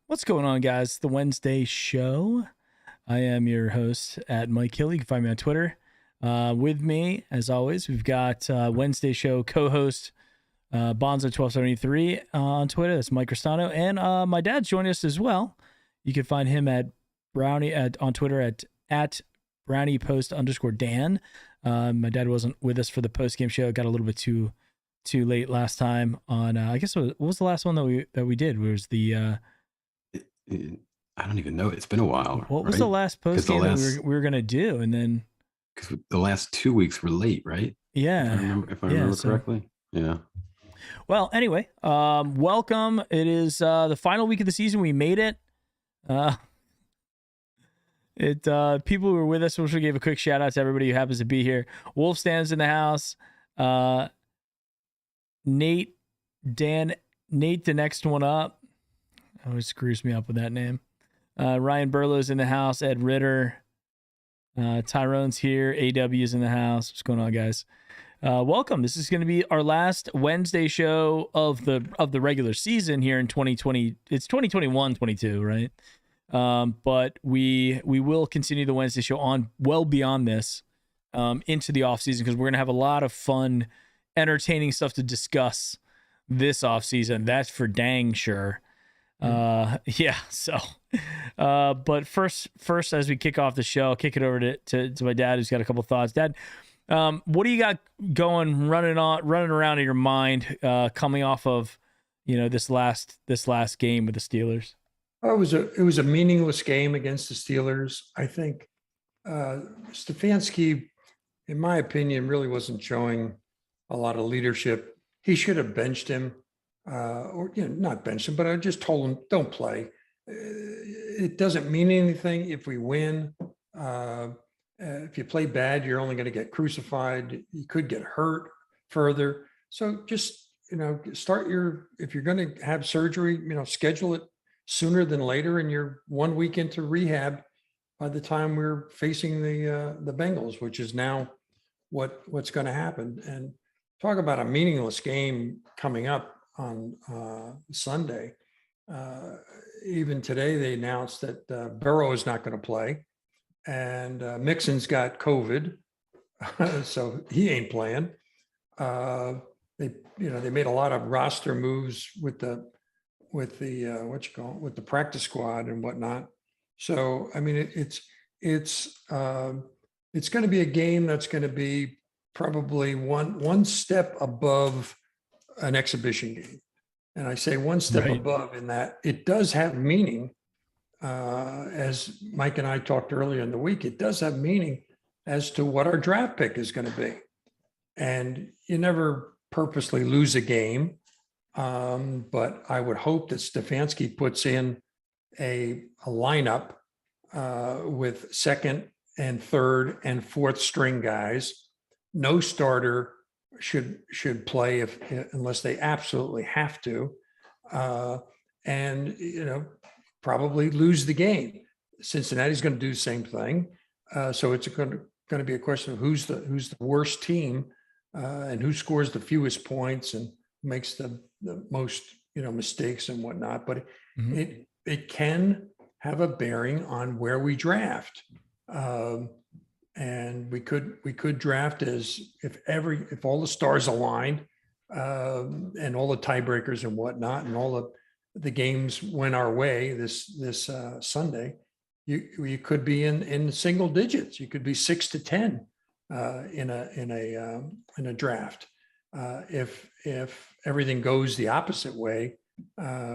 What's going on, guys? The Wednesday show. I am your host at Mike Hill. You can find me on Twitter. With me, as always, we've got Wednesday show co-host Bonzo1273 on Twitter. That's Mike Cristano, and my dad's joining us as well. You can find him at Brownie on Twitter at BrowniePost_Dan. My dad wasn't with us for the post game show. It got a little bit too late last time. On I guess what was the last one that we did? It was the I don't even know. It's been a while. What was the last post game that we were gonna do, and then because the last 2 weeks were late, right? Yeah, if I remember correctly. Yeah. Well, anyway, welcome. It is the final week of the season. We made it. People who were with us, we should give a quick shout out to everybody who happens to be here. Wolf stands in the house. Nate, the next one up. Always screws me up with that name. Ryan Burlow's in the house. Ed Ritter. Tyrone's here. AW's in the house. What's going on, guys? Welcome. This is going to be our last Wednesday show of the regular season here in 2020. It's 2021-22, right? But we will continue the Wednesday show on well beyond this into the off season, because we're going to have a lot of fun, entertaining stuff to discuss this off season. That's for dang sure. But first, as we kick off the show, I'll kick it over to my dad, who's got a couple thoughts. Dad, what do you got running around in your mind, coming off of, this last game with the Steelers? It was a meaningless game against the Steelers. I think Stefanski, in my opinion, really wasn't showing a lot of leadership. He should have benched him. Or not bench him, but I just told him, don't play. It doesn't mean anything if we win. If you play bad, you're only going to get crucified. You could get hurt further. So just, if you're going to have surgery, schedule it sooner than later, and you're 1 week into rehab by the time we're facing the Bengals, which is now what's going to happen. And talk about a meaningless game coming up on Sunday. Even today, they announced that Burrow is not going to play, and Mixon's got COVID, so he ain't playing. They made a lot of roster moves with the practice squad and whatnot. So I mean, it's going to be a game that's going to be probably one step above an exhibition game. And I say one step above in that it does have meaning. As Mike and I talked earlier in the week, it does have meaning as to what our draft pick is going to be. And you never purposely lose a game. But I would hope that Stefanski puts in a lineup with second and third and fourth string guys. No starter should play unless they absolutely have to, and probably lose the game. Cincinnati's going to do the same thing, so it's going to be a question of who's the worst team, and who scores the fewest points and makes the most mistakes and whatnot. But it can have a bearing on where we draft. And we could draft as if all the stars aligned, and all the tiebreakers and whatnot, and all the games went our way this Sunday. You could be in single digits. You could be 6 to 10 in a draft. If everything goes the opposite way,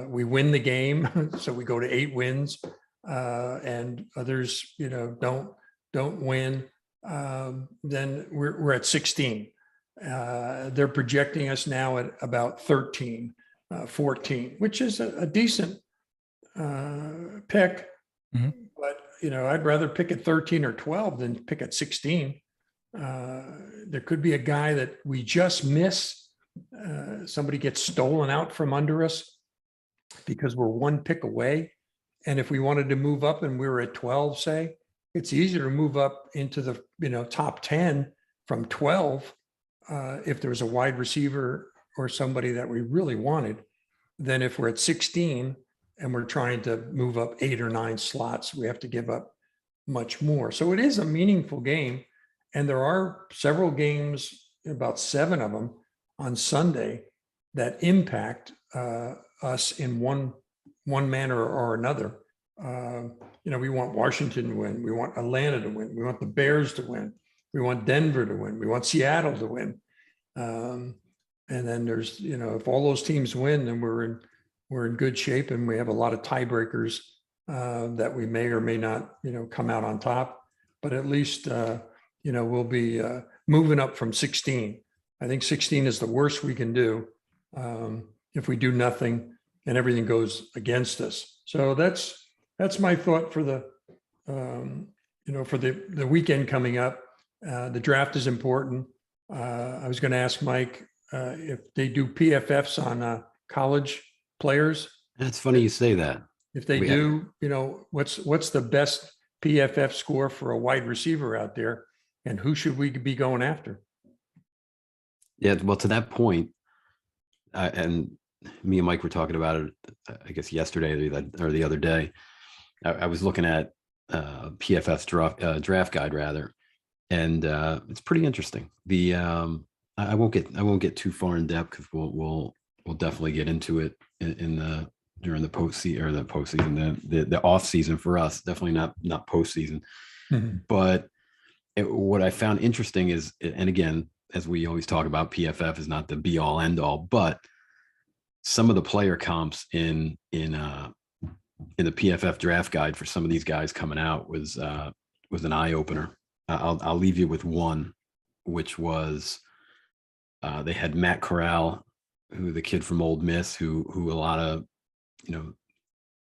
we win the game, so we go to 8 wins, and others don't win, then we're at 16. They're projecting us now at about 13, 14, which is a decent pick. Mm-hmm. But I'd rather pick at 13 or 12 than pick at 16. There could be a guy that we just miss. Somebody gets stolen out from under us because we're one pick away. And if we wanted to move up and we were at 12, say, it's easier to move up into the top 10 from 12 if there's a wide receiver or somebody that we really wanted than if we're at 16 and we're trying to move up 8 or 9 slots. We have to give up much more. So it is a meaningful game. And there are several games, about 7 of them on Sunday, that impact us in one manner or another. We want Washington to win. We want Atlanta to win. We want the Bears to win. We want Denver to win. We want Seattle to win. And then there's, if all those teams win, then we're in good shape, and we have a lot of tiebreakers that we may or may not, come out on top. But at least, we'll be moving up from 16. I think 16 is the worst we can do if we do nothing and everything goes against us. So that's my thought for the for the weekend coming up. The draft is important. I was going to ask Mike if they do PFFs on college players. It's funny you say that. If they do, what's the best PFF score for a wide receiver out there, and who should we be going after? Yeah, well, to that point, and me and Mike were talking about it, I guess yesterday or the other day. I was looking at PFF's draft guide rather, and it's pretty interesting. The I won't get too far in depth because we'll definitely get into it during the postseason, the off season for us. Definitely not postseason. Mm-hmm. But what I found interesting is, and again, as we always talk about, PFF is not the be all end all, but some of the player comps in the PFF draft guide for some of these guys coming out was an eye opener. I'll leave you with one, which was they had Matt Corral, who the kid from Ole Miss, who a lot of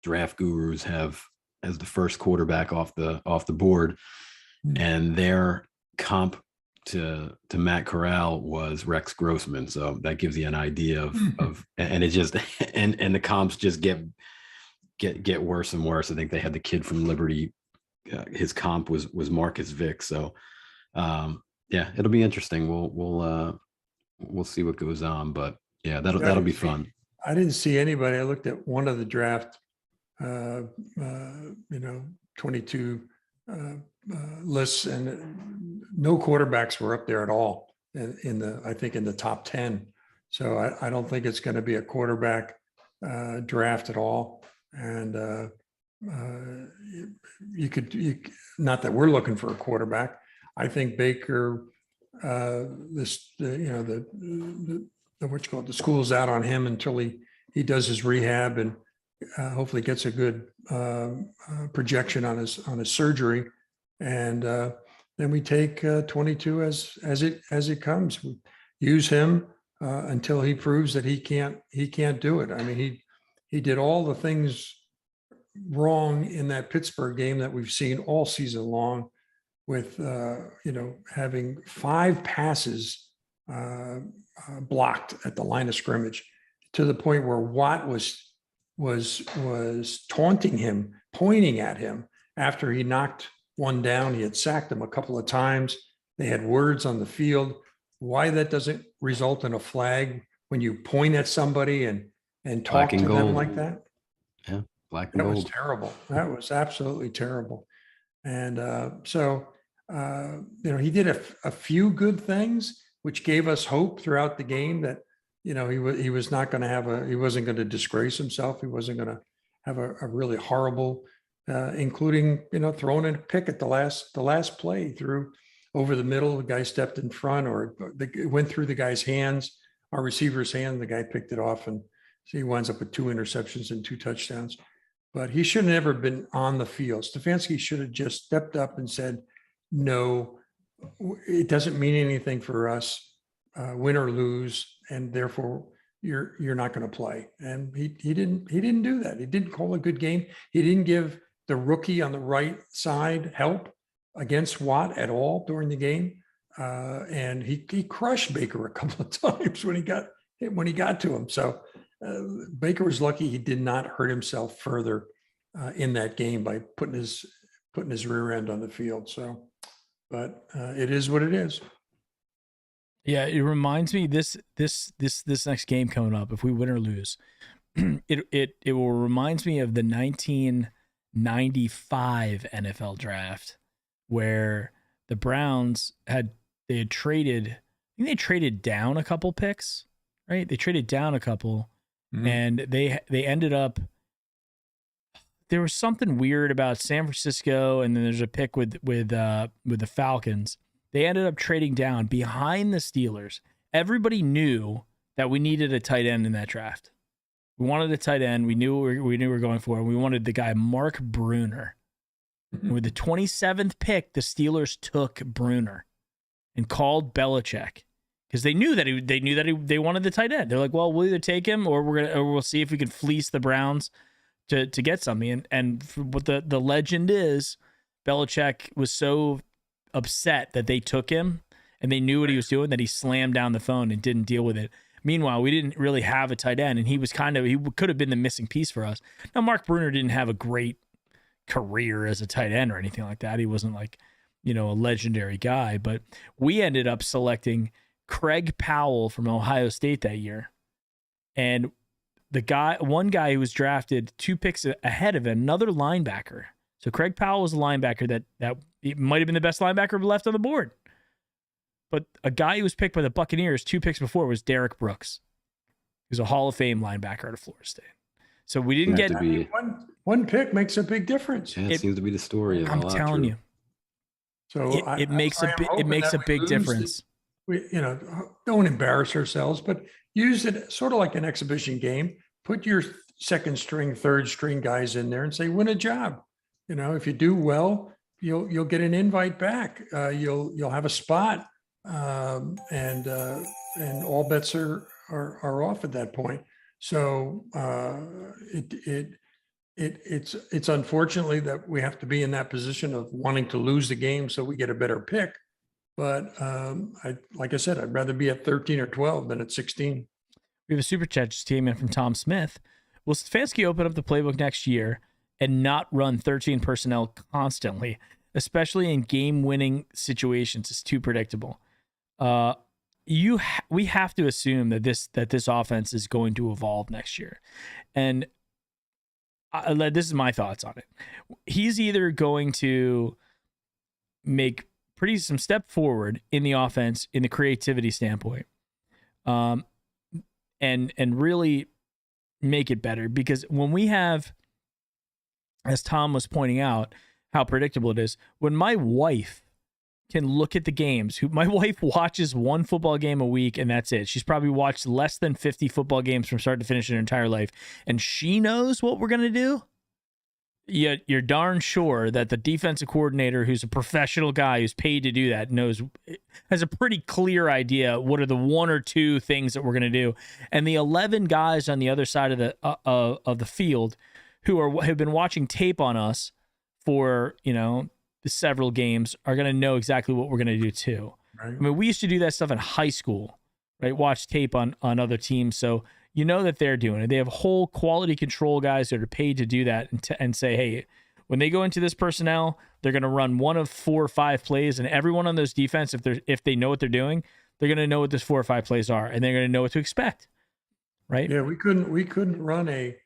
draft gurus have as the first quarterback off the board, and their comp to Matt Corral was Rex Grossman. So that gives you an idea of and it just and the comps just get worse and worse. I think they had the kid from Liberty. His comp was Marcus Vick. So yeah, it'll be interesting. We'll see what goes on, but yeah, that'll be fun. I didn't see anybody. I looked at one of the draft, 22 lists, and no quarterbacks were up there at all in the top 10. So I don't think it's going to be a quarterback draft at all. And you could not that we're looking for a quarterback. I think Baker, the school's out on him until he does his rehab and hopefully gets a good projection on his surgery, and then we take 22 as it comes. We use him until he proves that he can't do it. I mean, he did all the things wrong in that Pittsburgh game that we've seen all season long, with having 5 passes blocked at the line of scrimmage, to the point where Watt was taunting him, pointing at him after he knocked one down. He had sacked him a couple of times. They had words on the field. Why that doesn't result in a flag when you point at somebody and talk to them like that? Yeah, black and gold. That was terrible. That was absolutely terrible. And he did a few good things, which gave us hope throughout the game that he was not going to he wasn't going to disgrace himself. He wasn't going to have a really horrible, including throwing in a pick at the last play through over the middle. The guy stepped in front, or it went through the guy's hands, our receiver's hand. The guy picked it off, and so he winds up with 2 interceptions and 2 touchdowns. But he should have never been on the field. Stefanski should have just stepped up and said, "No, it doesn't mean anything for us, win or lose, and therefore you're not going to play." And he didn't do that. He didn't call a good game. He didn't give the rookie on the right side help against Watt at all during the game. And he crushed Baker a couple of times when he got to him. So Baker was lucky he did not hurt himself further in that game by putting his rear end on the field. So, but it is what it is. Yeah, it reminds me this next game coming up, if we win or lose, it will reminds me of the 1995 NFL draft where the Browns had traded. I think they traded down a couple picks, right? They traded down a couple, and they ended up. There was something weird about San Francisco, and then there's a pick with the Falcons. They ended up trading down behind the Steelers. Everybody knew that we needed a tight end in that draft. We wanted a tight end. We knew we were going for it. We wanted the guy Mark Bruner. With the 27th pick, the Steelers took Bruner and called Belichick because they knew that they wanted the tight end. They're like, well, we'll either take him or we'll see if we can fleece the Browns to get something. And what the legend is, Belichick was so upset that they took him and they knew what he was doing that he slammed down the phone and didn't deal with it. Meanwhile, we didn't really have a tight end, and he could have been the missing piece for us. Now, Mark Bruner didn't have a great career as a tight end or anything like that. He wasn't like, a legendary guy, but we ended up selecting Craig Powell from Ohio State that year. And one guy who was drafted 2 picks ahead of another linebacker. So Craig Powell was a linebacker that might have been the best linebacker left on the board. But a guy who was picked by the Buccaneers 2 picks before was Derek Brooks. He was a Hall of Fame linebacker out of Florida State. So we didn't get one pick makes a big difference. Yeah, it seems to be the story. I'm telling you. So it makes a big difference. We don't embarrass ourselves, but use it sort of like an exhibition game. Put your second string, third string guys in there and say, win a job. If you do well, you'll get an invite back. You'll have a spot. And all bets are off at that point. So it's unfortunately that we have to be in that position of wanting to lose the game so we get a better pick. But like I said, I'd rather be at 13 or 12 than at 16. We have a super chat just came in from Tom Smith. Will Stefanski open up the playbook next year and not run 13 personnel constantly, especially in game-winning situations? It's too predictable. We have to assume that this offense is going to evolve next year, and this is my thoughts on it. He's either going to make some step forward in the offense in the creativity standpoint, and really make it better, because when we have, as Tom was pointing out, how predictable it is, when my wife can look at the games. My wife watches 1 football game a week, and that's it. She's probably watched less than 50 football games from start to finish in her entire life, and she knows what we're going to do. Yet you're darn sure that the defensive coordinator, who's a professional guy who's paid to do that, has a pretty clear idea what are the 1 or 2 things that we're going to do. And the 11 guys on the other side of the field who have been watching tape on us for, several games are going to know exactly what we're going to do too. Right. I mean, we used to do that stuff in high school, right? Watch tape on other teams. So that they're doing it. They have whole quality control guys that are paid to do that and say, hey, when they go into this personnel, they're going to run 1 of 4 or 5 plays, and everyone on those defense, if they know what they're doing, they're going to know what those 4 or 5 plays are, and they're going to know what to expect. Right? Yeah, we couldn't run a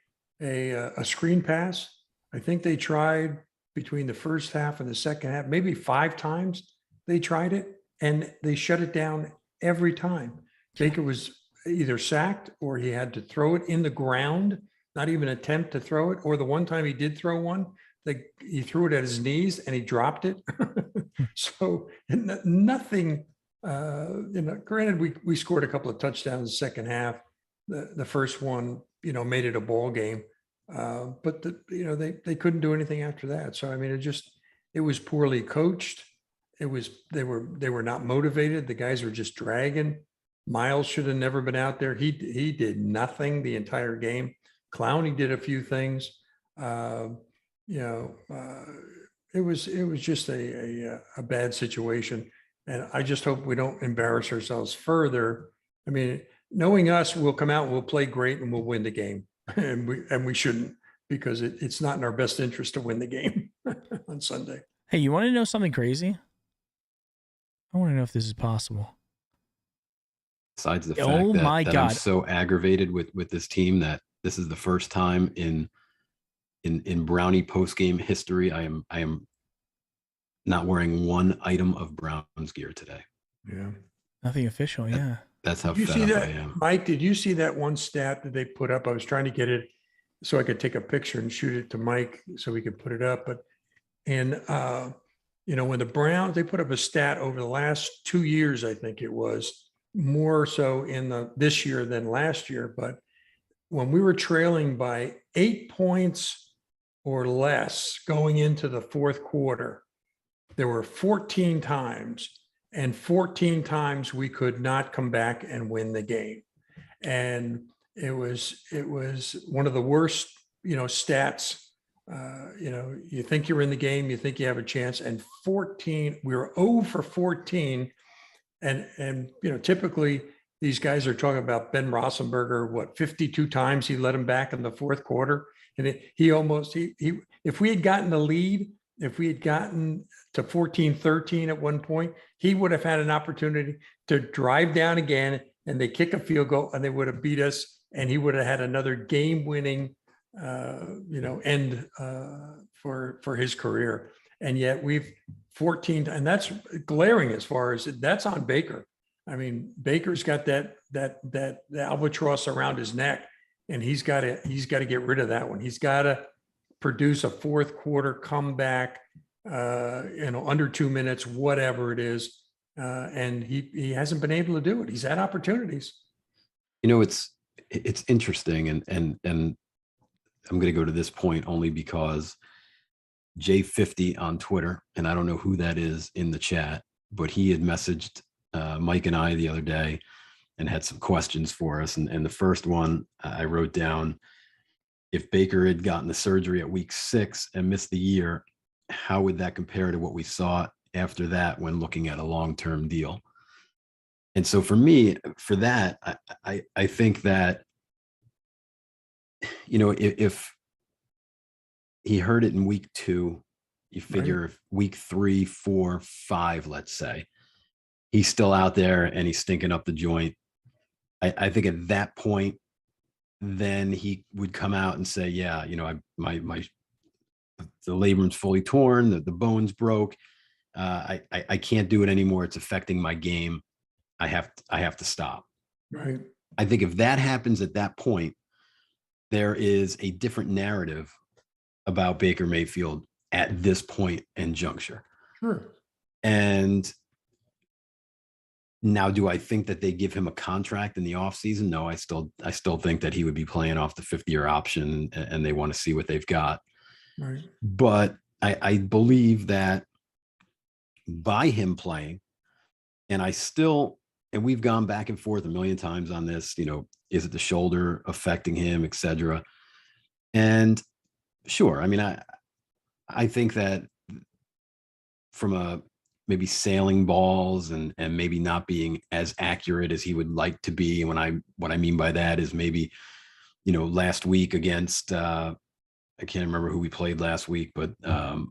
screen pass. I think they tried between the first half and the second half, maybe 5 times they tried it, and they shut it down every time. Baker was either sacked or he had to throw it in the ground, not even attempt to throw it. Or the one time he did throw one, he threw it at his knees and he dropped it. So nothing, granted, we scored a couple of touchdowns in the second half. The first one, made it a ball game. But they couldn't do anything after that. So, I mean, it was poorly coached. They were not motivated. The guys were just dragging. Miles should have never been out there. He did nothing the entire game. Clowney did a few things. It was just a bad situation. And I just hope we don't embarrass ourselves further. I mean, knowing us, we'll come out and we'll play great and we'll win the game. And we shouldn't, because it's not in our best interest to win the game on Sunday. Hey, you want to know something crazy? I want to know if this is possible. Besides the fact that I'm so aggravated with this team that this is the first time in Brownie post-game history I am not wearing one item of Browns gear today. Yeah. Nothing official. Yeah. That's how Did you fed see up that, I am. Mike? Did you see that one stat that they put up? I was trying to get it so I could take a picture and shoot it to Mike so we could put it up. But when the Browns, they put up a stat over the last 2 years, I think it was more so this year than last year. But when we were trailing by 8 points or less going into the fourth quarter, there were 14 times, and 14 times we could not come back and win the game. And it was one of the worst, stats. You think you're in the game, you think you have a chance, and 14, we were 0 for 14. And typically these guys are talking about Ben Roethlisberger, 52 times he let him back in the fourth quarter. And if we had gotten the lead, if we had gotten to 14-13 at one point, he would have had an opportunity to drive down again, and they kick a field goal and they would have beat us, and he would have had another game-winning end for his career. And yet we've 14, and that's glaring as far as that's on Baker. I mean, Baker's got that albatross around his neck, and he's got to get rid of that one. He's got to produce a fourth quarter comeback, under 2 minutes, whatever it is. And he hasn't been able to do it. He's had opportunities. It's interesting, and I'm going to go to this point only because J50 on Twitter, and I don't know who that is in the chat, but he had messaged Mike and I the other day and had some questions for us. And the first one I wrote down, if Baker had gotten the surgery at week 6 and missed the year, how would that compare to what we saw after that when looking at a long-term deal? And so for me, for that, I think that, if he heard it in week 2, you figure if week 3, 4, 5, let's say, he's still out there and he's stinking up the joint. I think at that point, then he would come out and say, yeah, the labrum's fully torn, the bone's broke. I can't do it anymore. It's affecting my game. I have to stop. Right. I think if that happens at that point, there is a different narrative about Baker Mayfield at this point and juncture. Sure. And now, do I think that they give him a contract in the offseason? No, I still think that he would be playing off the 5th-year option, and they want to see what they've got. Right. But I believe that by him playing, and we've gone back and forth a million times on this, is it the shoulder affecting him, et cetera? And sure, I mean, I think that from a maybe sailing balls and maybe not being as accurate as he would like to be. And what I mean by that is maybe, last week against, I can't remember who we played last week, but the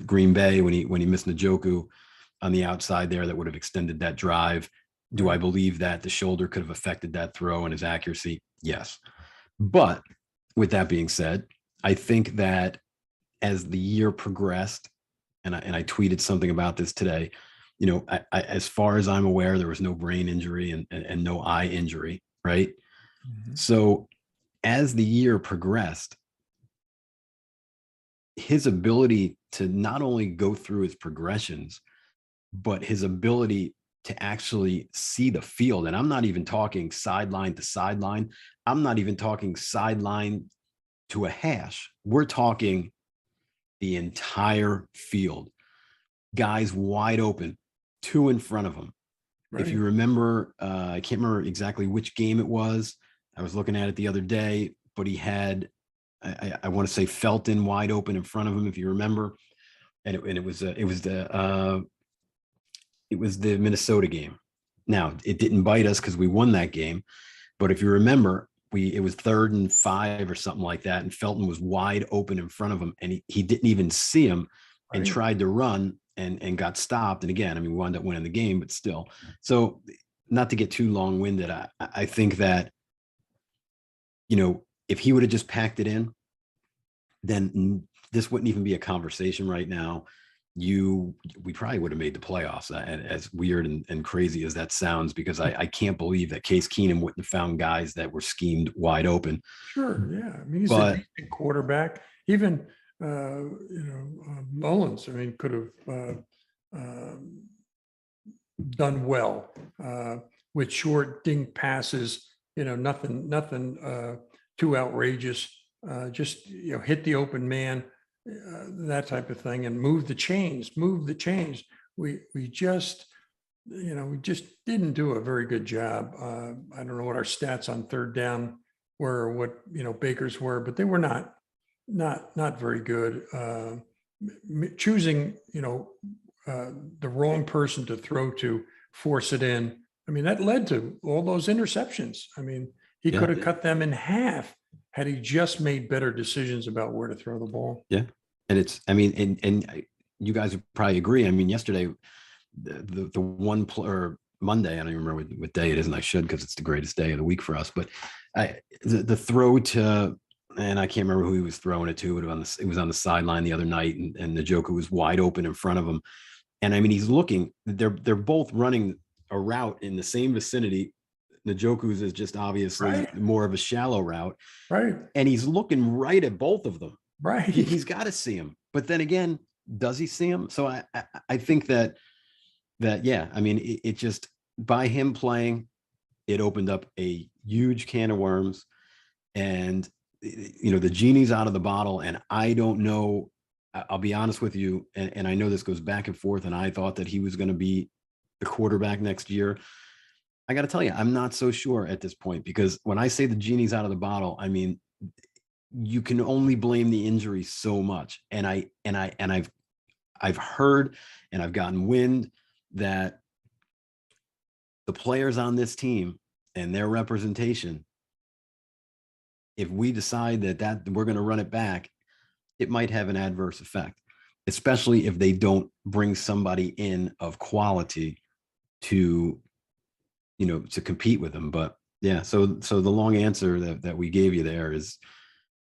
Green Bay, when he missed Njoku on the outside there, that would have extended that drive. Do I believe that the shoulder could have affected that throw and his accuracy? Yes. But with that being said, I think that as the year progressed, and I tweeted something about this today, as far as I'm aware, there was no brain injury and no eye injury, right? Mm-hmm. So as the year progressed, his ability to not only go through his progressions, but his ability to actually see the field. And I'm not even talking sideline to sideline. I'm not even talking sideline to a hash. We're talking the entire field, guys wide open, 2 in front of him. Right. If you remember, I can't remember exactly which game it was. I was looking at it the other day, but he had, I want to say Felton wide open in front of him, if you remember. And it was the Minnesota game. Now, it didn't bite us because we won that game. But if you remember, it was 3rd and 5 or something like that. And Felton was wide open in front of him, and he didn't even see him and tried to run and got stopped. And again, I mean, we wound up winning the game, but still. So not to get too long-winded, I think that, if he would have just packed it in, then this wouldn't even be a conversation right now. We probably would have made the playoffs, as weird and crazy as that sounds, because I can't believe that Case Keenum wouldn't have found guys that were schemed wide open. Sure, yeah. I mean, he's a decent quarterback. Even Mullins, I mean, could have done well with short dink passes. Nothing too outrageous. Just hit the open man, that type of thing, and move the chains. We just didn't do a very good job. I don't know what our stats on third down were, or what Baker's were, but they were not very good. Choosing the wrong person to throw to, force it in. I mean, that led to all those interceptions. I mean, he could have cut them in half had he just made better decisions about where to throw the ball. Yeah. And and you guys would probably agree. I mean, yesterday, the one or Monday, I don't even remember what day it is, and I should, because it's the greatest day of the week for us. But the throw to, and I can't remember who he was throwing it to. It was on the sideline the other night, and Njoku was wide open in front of him. And I mean, he's looking. They're both running a route in the same vicinity. Njoku's is just obviously more of a shallow route, right? And he's looking right at both of them. Right. He's got to see him. But then again, does he see him? So I think that yeah, I mean, it just, by him playing, it opened up a huge can of worms, and the genie's out of the bottle. And I don't know, I'll be honest with you, and I know this goes back and forth, and I thought that he was going to be the quarterback next year. I got to tell you, I'm not so sure at this point, because when I say the genie's out of the bottle, I mean, you can only blame the injury so much. And I've heard, and I've gotten wind that the players on this team and their representation, if we decide that we're going to run it back, it might have an adverse effect, especially if they don't bring somebody in of quality to compete with them. But yeah, so the long answer that we gave you there is,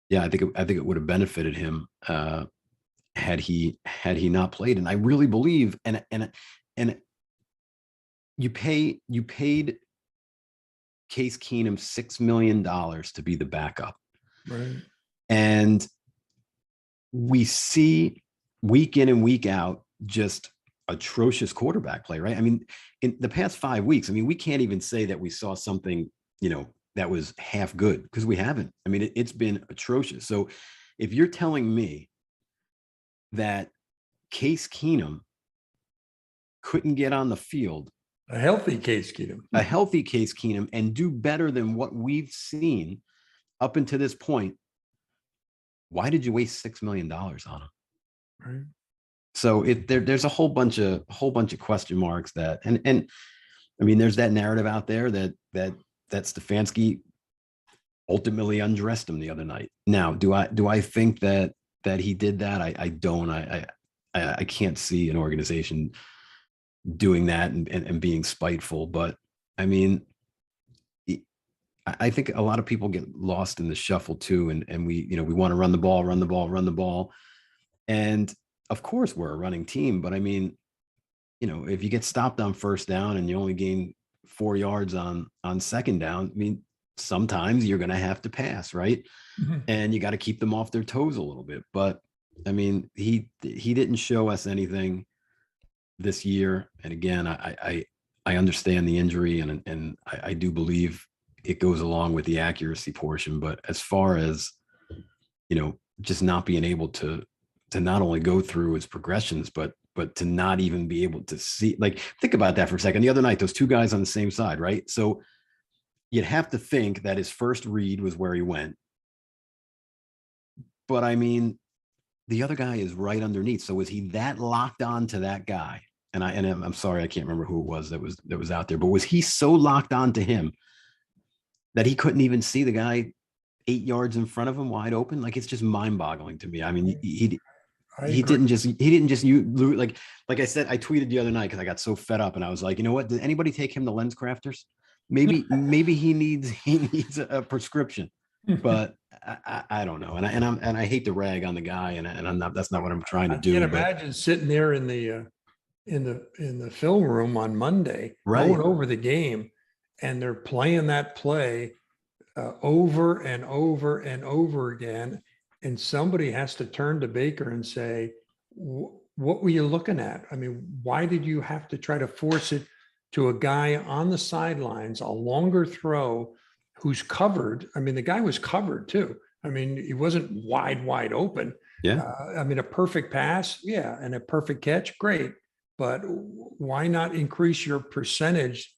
yeah, I think it would have benefited him had he not played. And I really believe, and you paid Case Keenum $6 million to be the backup, right? And we see week in and week out just atrocious quarterback play, right? I mean, in the past 5 weeks, I mean, we can't even say that we saw something, that was half good, because we haven't. I mean, it's been atrocious. So if you're telling me that Case Keenum couldn't get on the field, a healthy Case Keenum, and do better than what we've seen up until this point, why did you waste $6 million on him? Right. So there's a whole bunch of question marks that, and I mean, there's that narrative out there that Stefanski ultimately undressed him the other night. Now, do I think that he did that? I don't. I can't see an organization doing that and being spiteful. But I mean, I think a lot of people get lost in the shuffle too, and we want to run the ball, and of course we're a running team. But I mean, if you get stopped on first down and you only gain 4 yards on second down, I mean, sometimes you're going to have to pass, right? Mm-hmm. And you got to keep them off their toes a little bit. But I mean, he didn't show us anything this year. And again, I understand the injury, and I do believe it goes along with the accuracy portion. But as far as, just not being able to not only go through his progressions, but to not even be able to see, like, think about that for a second. The other night, those two guys on the same side, right? So you'd have to think that his first read was where he went. But I mean, the other guy is right underneath. So was he that locked on to that guy? And I'm sorry, I can't remember who it was that was out there, but was he so locked on to him that he couldn't even see the guy 8 yards in front of him wide open? Like, it's just mind boggling to me. I mean, he didn't just like I said, I tweeted the other night because I got so fed up, and I was like, you know what? Did anybody take him to Lens Crafters? Maybe he needs a prescription. but I don't know. And I hate to rag on the guy, and I'm not, that's not what I'm trying to I do. can't But imagine sitting there in the film room on Monday, Right. going over the game, and they're playing that play over and over and over again, and somebody has to turn to Baker and say, "What were you looking at? I mean, why did you have to try to force it to a guy on the sidelines, a longer throw who's covered? I mean, the guy was covered too. I mean, he wasn't wide open. yeah, I mean, a perfect pass, yeah, and a perfect catch, great. But why not increase your percentage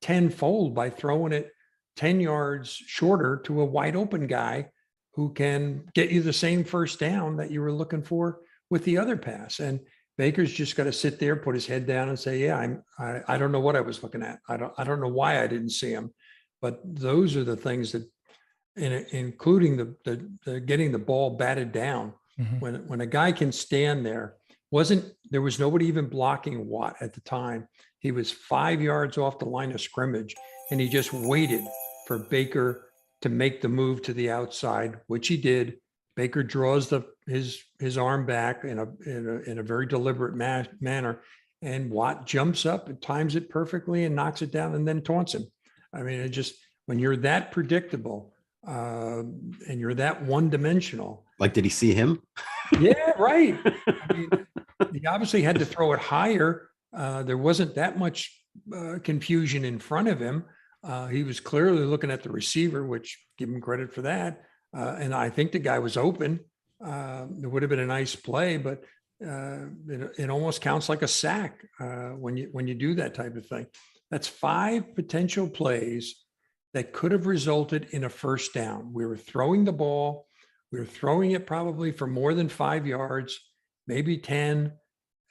tenfold by throwing it 10 yards shorter to a wide open guy who can get you the same first down that you were looking for with the other pass? And Baker's just got to sit there, put his head down and say, yeah, I don't know what I was looking at. I don't know why I didn't see him. But those are the things that, including the getting the ball batted down. Mhm. When a guy can stand there, there was nobody even blocking Watt at the time. He was 5 yards off the line of scrimmage, and he just waited for Baker to make the move to the outside, which he did. Baker draws his arm back in a very deliberate manner, and Watt jumps up and times it perfectly and knocks it down and then taunts him. I mean, it just, when you're that predictable and you're that one-dimensional. like, did he see him? Yeah, right. I mean, he obviously had to throw it higher. There wasn't that much confusion in front of him. He was clearly looking at the receiver, which, give him credit for that. And I think the guy was open. It would have been a nice play, but it almost counts like a sack when you do that type of thing. That's 5 potential plays that could have resulted in a first down. We were throwing the ball. We were throwing it probably for more than 5 yards, maybe 10.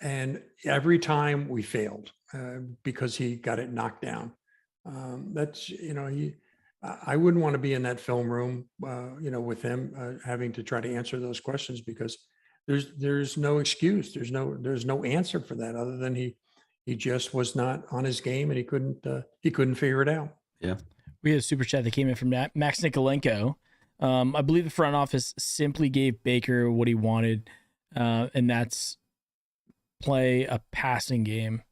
And every time we failed because he got it knocked down. That's, I wouldn't want to be in that film room, with him having to try to answer those questions, because there's no excuse. There's no answer for that other than he just was not on his game, and he couldn't figure it out. Yeah. We had a super chat that came in from Max Nikolenko. I believe the front office simply gave Baker what he wanted, and that's play a passing game.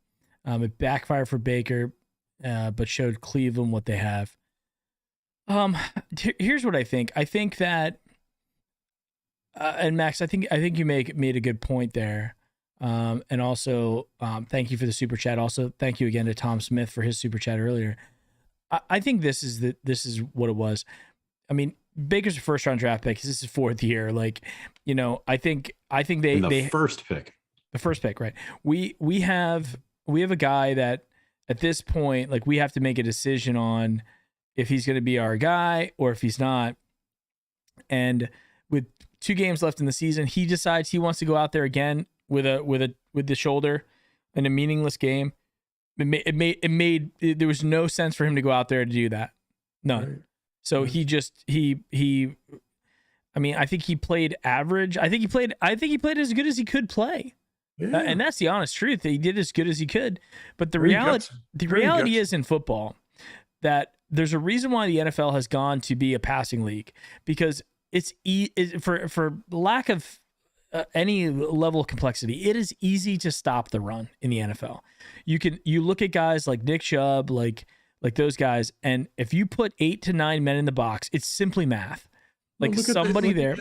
It backfired for Baker, but showed Cleveland what they have. Here's what I think. I think that, and Max, I think you made a good point there. And also, thank you for the super chat. Also, thank you again to Tom Smith for his super chat earlier. I think this is what it was. I mean, Baker's a first round draft pick. This is his 4th year. Like, I think they first pick. The first pick, right? We have a guy that at this point, like, we have to make a decision on if he's going to be our guy or if he's not. And with 2 games left in the season, he decides he wants to go out there again with the shoulder in a meaningless game. There was no sense for him to go out there to do that. None. Right. So he I think he played average. I think he played as good as he could play. Yeah. And that's the honest truth. He did as good as he could. But the reality is in football that there's a reason why the NFL has gone to be a passing league, because it's for lack of any level of complexity, it is easy to stop the run in the NFL. You look at guys like Nick Chubb, like those guys, and if you put 8 to 9 men in the box, it's simply math. Like, somebody there.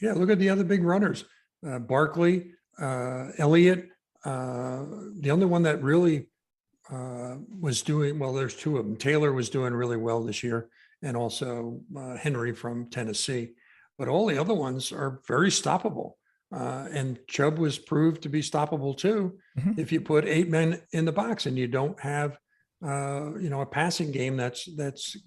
Look at the other big runners. Barkley, Elliott. The only one that really was doing well, there's 2 of them. Taylor was doing really well this year, and also Henry from Tennessee. But all the other ones are very stoppable. And Chubb was proved to be stoppable too. Mm-hmm. If you put 8 men in the box and you don't have a passing game that's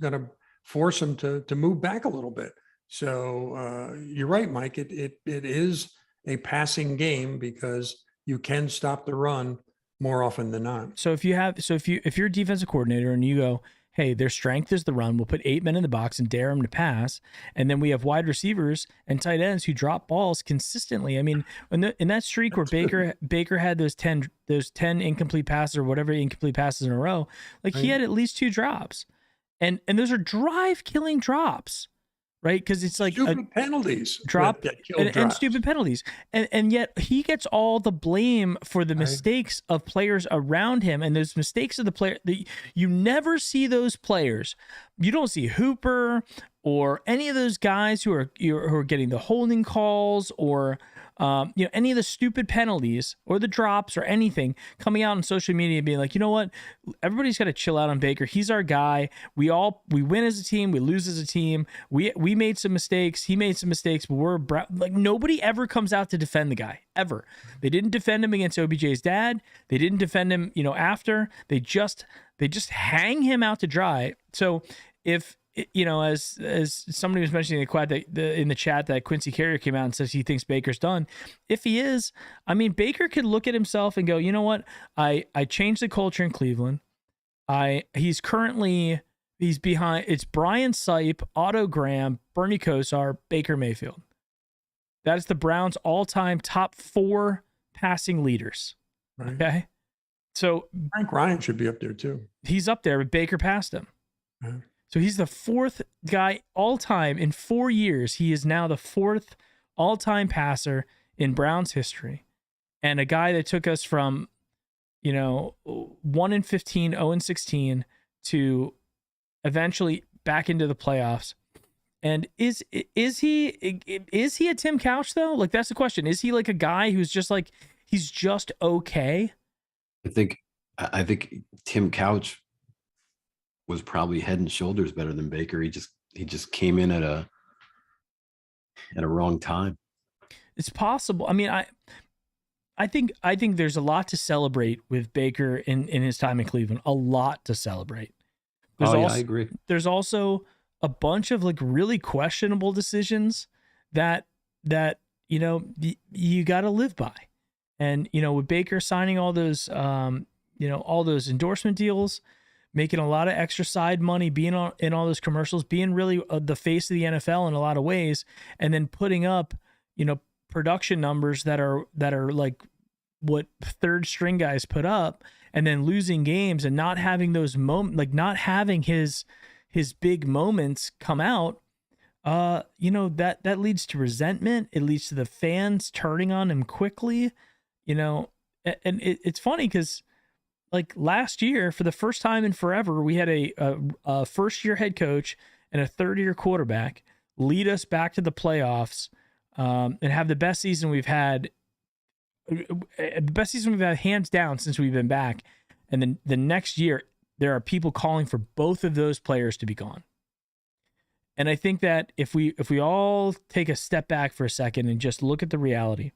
going to force them to move back a little bit. So you're right, Mike. It is a passing game because you can stop the run more often than not. So if you're a defensive coordinator and you go, hey, their strength is the run, we'll put 8 men in the box and dare them to pass, and then we have wide receivers and tight ends who drop balls consistently. I mean, in that streak where Baker had those 10 incomplete passes or whatever incomplete passes in a row, like, he had at least 2 drops, and those are drive killing drops. right? Because it's like a Stupid penalties drop that killed and drives. stupid penalties. And yet he gets all the blame for the mistakes of players around him. And those mistakes of the player, you never see those players. You don't see Hooper or any of those guys who are getting the holding calls or any of the stupid penalties or the drops or anything coming out on social media and being like, you know what, everybody's got to chill out on Baker. He's our guy. We win as a team. We lose as a team. We made some mistakes. He made some mistakes, but we're like, nobody ever comes out to defend the guy ever. They didn't defend him against OBJ's dad. They didn't defend him, after. They just hang him out to dry. So if, as somebody was mentioning in the chat that Quincy Carrier came out and says he thinks Baker's done. If he is, I mean, Baker could look at himself and go, you know what? I changed the culture in Cleveland. He's behind. It's Brian Sipe, Otto Graham, Bernie Kosar, Baker Mayfield. That is the Browns' all-time top 4 passing leaders. Right. Okay, so Frank Ryan should be up there too. He's up there, but Baker passed him. Yeah. So he's the 4th guy all time in 4 years. He is now the 4th all-time passer in Browns history, and a guy that took us from, 1-15, 0-16 to eventually back into the playoffs. And is he a Tim Couch though? Like, that's the question. Is he like a guy who's just like, he's just okay? I think Tim Couch was probably head and shoulders better than Baker. He just came in at a wrong time. It's possible. I mean, I think there's a lot to celebrate with Baker in his time in Cleveland. A lot to celebrate. I agree. There's also a bunch of like really questionable decisions that you got to live by. And with Baker signing all those all those endorsement deals, making a lot of extra side money, being in all those commercials, being really the face of the NFL in a lot of ways, and then putting up, production numbers that are like what third string guys put up, and then losing games and not having those moments, like not having his big moments come out, that leads to resentment. It leads to the fans turning on him quickly, and it's funny because, like, last year, for the first time in forever, we had a first-year head coach and a third-year quarterback lead us back to the playoffs, and have the best season we've had hands down since we've been back. And then the next year, there are people calling for both of those players to be gone. And I think that if we all take a step back for a second and just look at the reality,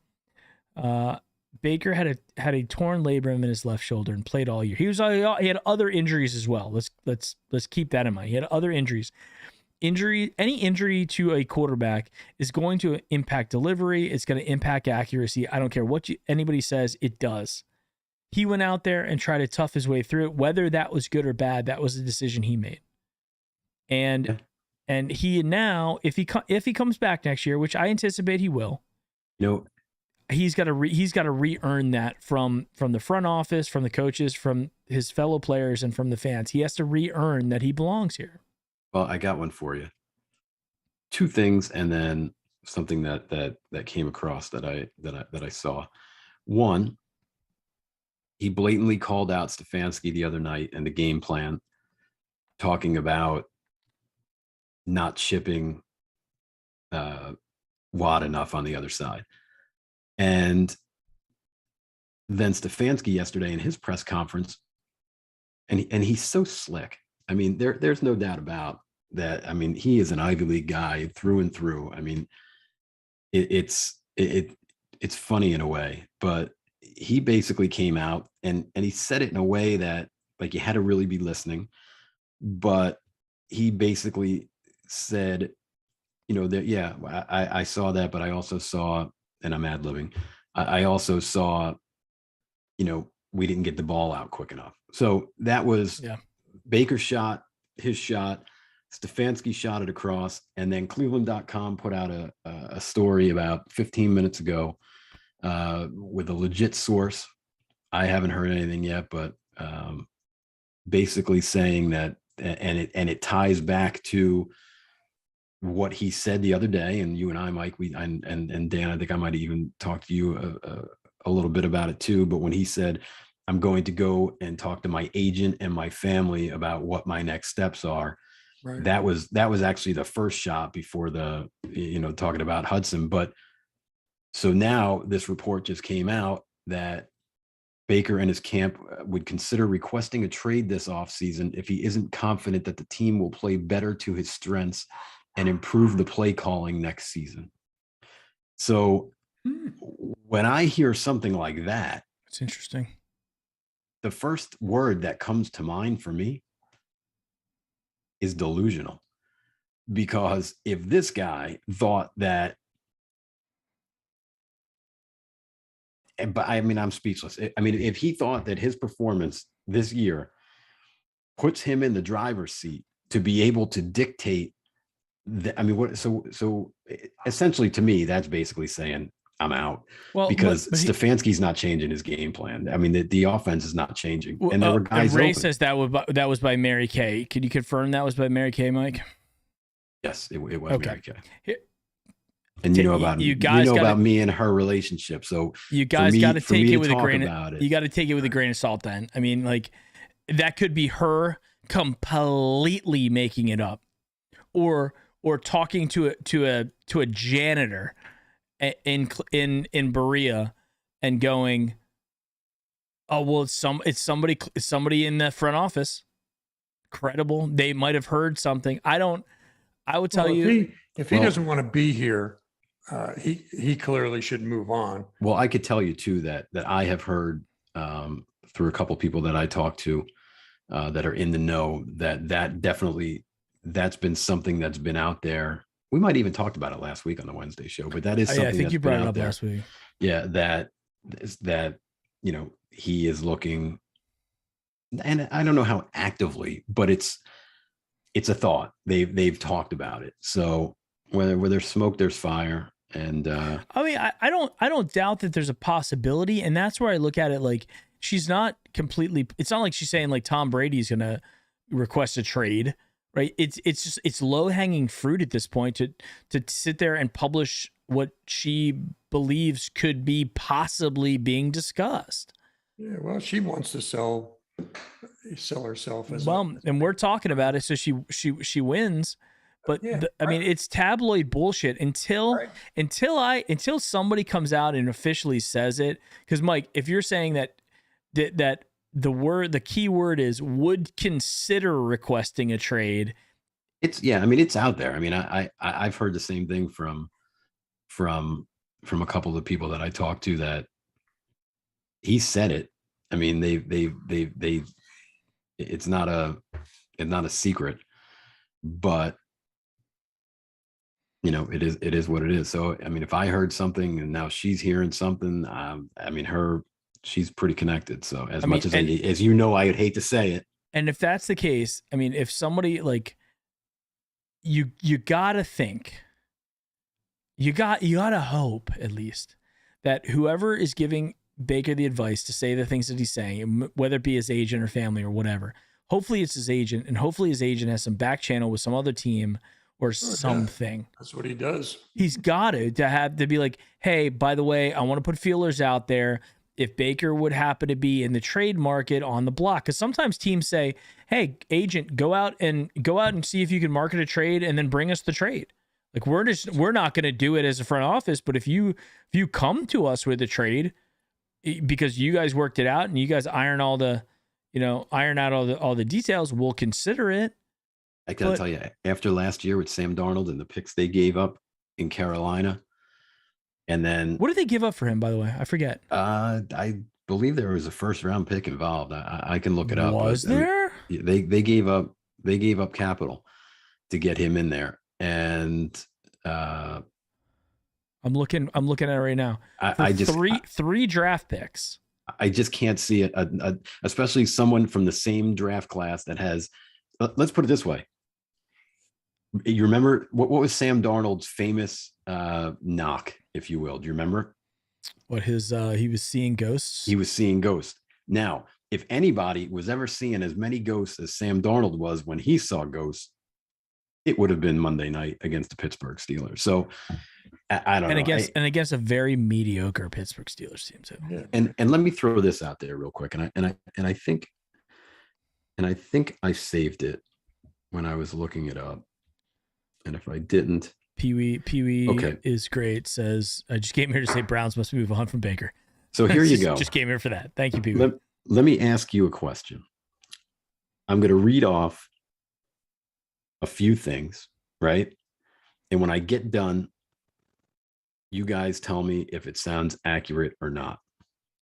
Baker had a torn labrum in his left shoulder and played all year. He had other injuries as well. Let's keep that in mind. He had other injuries. Any injury to a quarterback is going to impact delivery. It's going to impact accuracy. I don't care what anybody says, it does. He went out there and tried to tough his way through it. Whether that was good or bad, that was a decision he made. And he now, if he comes back next year, which I anticipate he will, he's got to re-earn that from the front office, from the coaches, from his fellow players, and from the fans. He has to re-earn that he belongs here. Well, I got one for you. 2 things, and then something that came across that I saw. One, he blatantly called out Stefanski the other night and the game plan, talking about not shipping Watt enough on the other side. And then Stefanski yesterday in his press conference, and he's so slick. I mean, there's no doubt about that. I mean, he is an Ivy League guy through and through. I mean, it's funny in a way, but he basically came out and he said it in a way that, like, you had to really be listening. But he basically said, that, yeah, I saw that, but I also saw, and I'm ad-libbing, I also saw, we didn't get the ball out quick enough. So that was Baker's shot, his shot, Stefanski shot it across, and then Cleveland.com put out a story about 15 minutes ago with a legit source. I haven't heard anything yet, but basically saying that, and it ties back to what he said the other day, and you and I, Mike, and Dan, I think I might have even talked to you a little bit about it too. But when he said, I'm going to go and talk to my agent and my family about what my next steps are. Right. That was actually the first shot before the, talking about Hudson. But so now this report just came out that Baker and his camp would consider requesting a trade this offseason if he isn't confident that the team will play better to his strengths and improve the play calling next season. So when I hear something like that, it's interesting. The first word that comes to mind for me is delusional. Because if this guy thought that, but I mean, I'm speechless. I mean, if he thought that his performance this year puts him in the driver's seat to be able to dictate so essentially to me, that's basically saying I'm out. Well, because Stefanski's not changing his game plan. I mean, the offense is not changing. And there were guys. Ray says that was by Mary Kay. Can you confirm that was by Mary Kay, Mike? Yes, it was okay. Mary Kay. And you know about about me and her relationship. So you guys got to take it with a grain. You got to take it with a grain of salt. Then I mean, like that could be her completely making it up, or talking to a janitor in Berea and going, oh well, it's somebody in the front office, credible. They might have heard something. I would tell you if he doesn't want to be here, he clearly should move on. Well, I could tell you too that I have heard through a couple people that I talked to that are in the know that definitely. That's been something that's been out there. We might even talked about it last week on the Wednesday show, but that is something. I think you brought it up last week. Yeah, that he is looking, and I don't know how actively, but it's a thought. They've talked about it. So where there's smoke, there's fire. And I mean, I don't doubt that there's a possibility, and that's where I look at it. Like she's not completely. It's not like she's saying like Tom Brady's gonna request a trade. Right. It's low hanging fruit at this point to sit there and publish what she believes could be possibly being discussed. Yeah. Well, she wants to sell herself as and we're talking about it. So she wins, but I mean, it's tabloid bullshit until somebody comes out and officially says it. Cause Mike, if you're saying that the key word is would consider requesting a trade. I mean, it's out there. I mean, I've heard the same thing from a couple of the people that I talked to that he said it. I mean, it's not a secret, but it is what it is. So, I mean, if I heard something and now she's hearing something, I mean, she's pretty connected. So as much as I would hate to say it. And if that's the case, I mean, if somebody like you gotta think, you gotta hope at least that whoever is giving Baker the advice to say the things that he's saying, whether it be his agent or family or whatever, hopefully it's his agent, and hopefully his agent has some back channel with some other team or something. Yeah. That's what he does. He's got to be like, hey, by the way, I want to put feelers out there. If Baker would happen to be in the trade market on the block, because sometimes teams say, hey, agent, go out and see if you can market a trade and then bring us the trade. Like we're not going to do it as a front office, but if you come to us with a trade because you guys worked it out and you guys iron out all the details, we'll consider it. I gotta tell you, after last year with Sam Darnold and the picks they gave up in Carolina, and then what did they give up for him, by the way? I forget. I believe there was a first round pick involved. I can look it up. Was there? I mean, they gave up capital to get him in there, and I'm looking at it right now. Three draft picks. I just can't see it, especially someone from the same draft class that has. Let's put it this way. You remember what was Sam Darnold's famous knock, if you will? Do you remember? What he was seeing ghosts? He was seeing ghosts. Now, if anybody was ever seeing as many ghosts as Sam Darnold was when he saw ghosts, it would have been Monday night against the Pittsburgh Steelers. So I don't know. Against a very mediocre Pittsburgh Steelers team too. Yeah. And let me throw this out there real quick. And I think I saved it when I was looking it up. And if I didn't, Pee Wee okay, is great. Says I just came here to say Browns must move on from Baker. So here you go. Just came here for that. Thank you, Pee Wee. Let me ask you a question. I'm going to read off a few things, right? And when I get done, you guys tell me if it sounds accurate or not.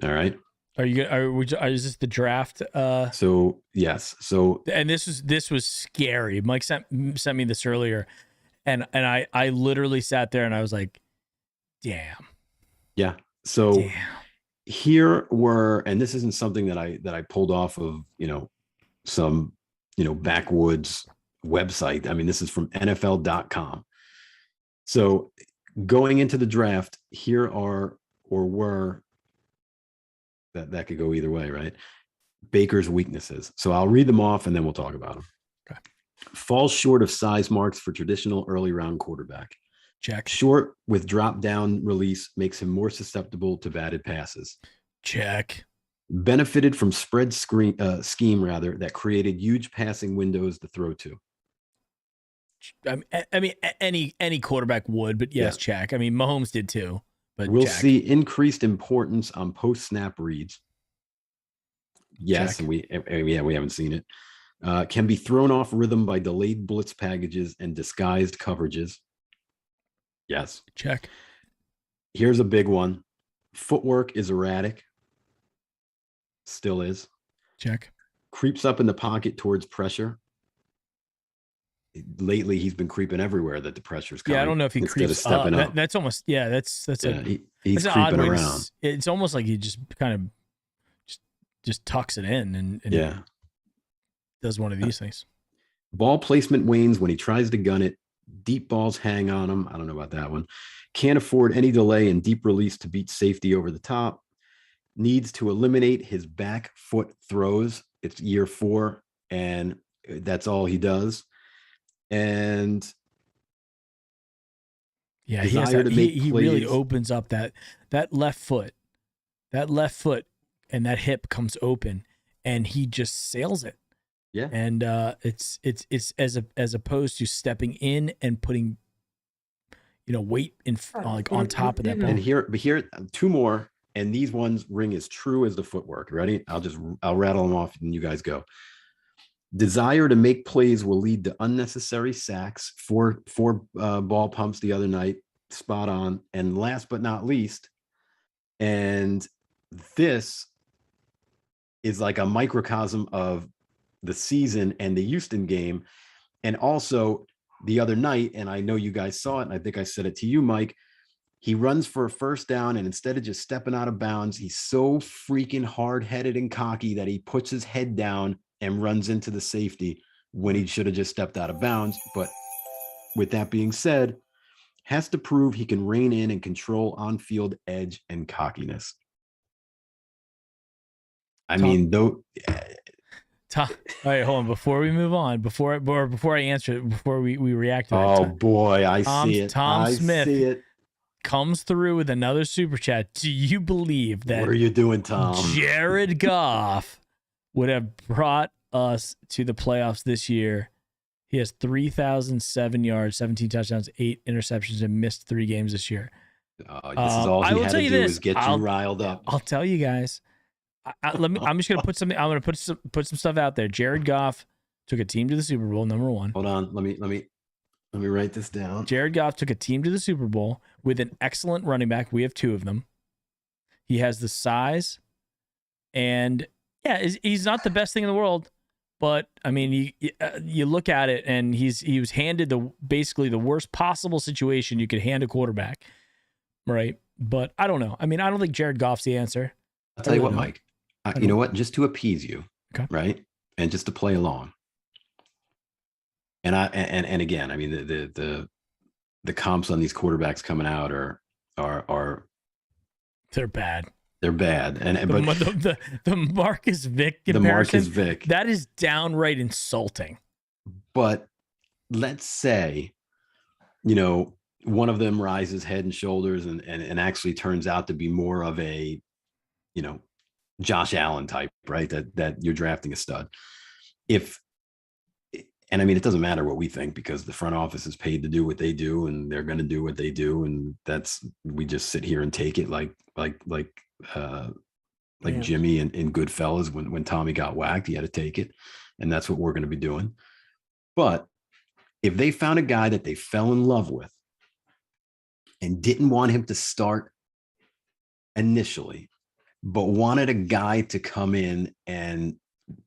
All right. Is this the draft? So yes. So and this was scary. Mike sent me this earlier, and I literally sat there and I was like, damn. Yeah. So damn. Here were, and this isn't something that I pulled off of, some, backwoods website. I mean, this is from NFL.com. So going into the draft, here are, or were, that could go either way, right? Baker's weaknesses. So I'll read them off and then we'll talk about them. Okay. Falls short of size marks for traditional early round quarterback. Check. Short with drop down release makes him more susceptible to batted passes. Check. Benefited from spread scheme that created huge passing windows to throw to. I mean, any quarterback would, but yes, yeah. Check. I mean, Mahomes did too. But we'll see increased importance on post snap reads. Yes, check. And we haven't seen it. Can be thrown off rhythm by delayed blitz packages and disguised coverages. Yes. Check. Here's a big one. Footwork is erratic. Still is. Check. Creeps up in the pocket towards pressure. Lately, he's been creeping everywhere that the pressure's coming. Yeah, I don't know if he creeps up. That's almost, yeah, that's he's creeping around. It's almost like he just kind of just tucks it in and yeah, does one of these things. Ball placement wanes when he tries to gun it. Deep balls hang on him. I don't know about that one. Can't afford any delay and deep release to beat safety over the top. Needs to eliminate his back foot throws. It's year 4, and that's all he does. And yeah, he really opens up that left foot. That left foot and that hip comes open, and he just sails it. Yeah, and it's as opposed to stepping in and putting, weight in like on top of that ball. And here 2 more, and these ones ring as true as the footwork. Ready? I'll rattle them off, and you guys go. Desire to make plays will lead to unnecessary sacks. Four ball pumps the other night, spot on. And last but not least, and this is like a microcosm of the season and the Houston game. And also the other night, and I know you guys saw it, and I think I said it to you, Mike, he runs for a first down, and instead of just stepping out of bounds, he's so freaking hard-headed and cocky that he puts his head down and runs into the safety when he should have just stepped out of bounds. But with that being said, has to prove he can rein in and control on-field edge and cockiness. I mean, though. Tom, all right, hold on. Before we move on, before I answer it, before we react to that. Oh boy, I see it. Tom Smith comes through with another super chat. Do you believe that? What are you doing, Tom? Jared Goff would have brought us to the playoffs this year. He has 3,007 yards, 17 touchdowns, 8 interceptions, and missed 3 games this year. This is all he had to do is get you riled up. I'll tell you guys. I'm just gonna put something. I'm gonna put some stuff out there. Jared Goff took a team to the Super Bowl. Number 1. Hold on. Let me write this down. Jared Goff took a team to the Super Bowl with an excellent running back. We have 2 of them. He has the size, and yeah, he's not the best thing in the world, but I mean, you look at it, and he was handed basically the worst possible situation you could hand a quarterback, right? But I don't know. I mean, I don't think Jared Goff's the answer. I'll tell you what, Mike. You know what? Just to appease you, okay, right, and just to play along. And again, I mean, the comps on these quarterbacks coming out are they're bad. They're bad. The Marcus Vick comparison, the Marcus Vick, that is downright insulting. But let's say, one of them rises head and shoulders and actually turns out to be more of a, Josh Allen type, right? That you're drafting a stud. And I mean, it doesn't matter what we think because the front office is paid to do what they do and they're going to do what they do. And we just sit here and take it like Jimmy in Goodfellas when Tommy got whacked, he had to take it. And that's what we're going to be doing. But if they found a guy that they fell in love with and didn't want him to start initially, but wanted a guy to come in and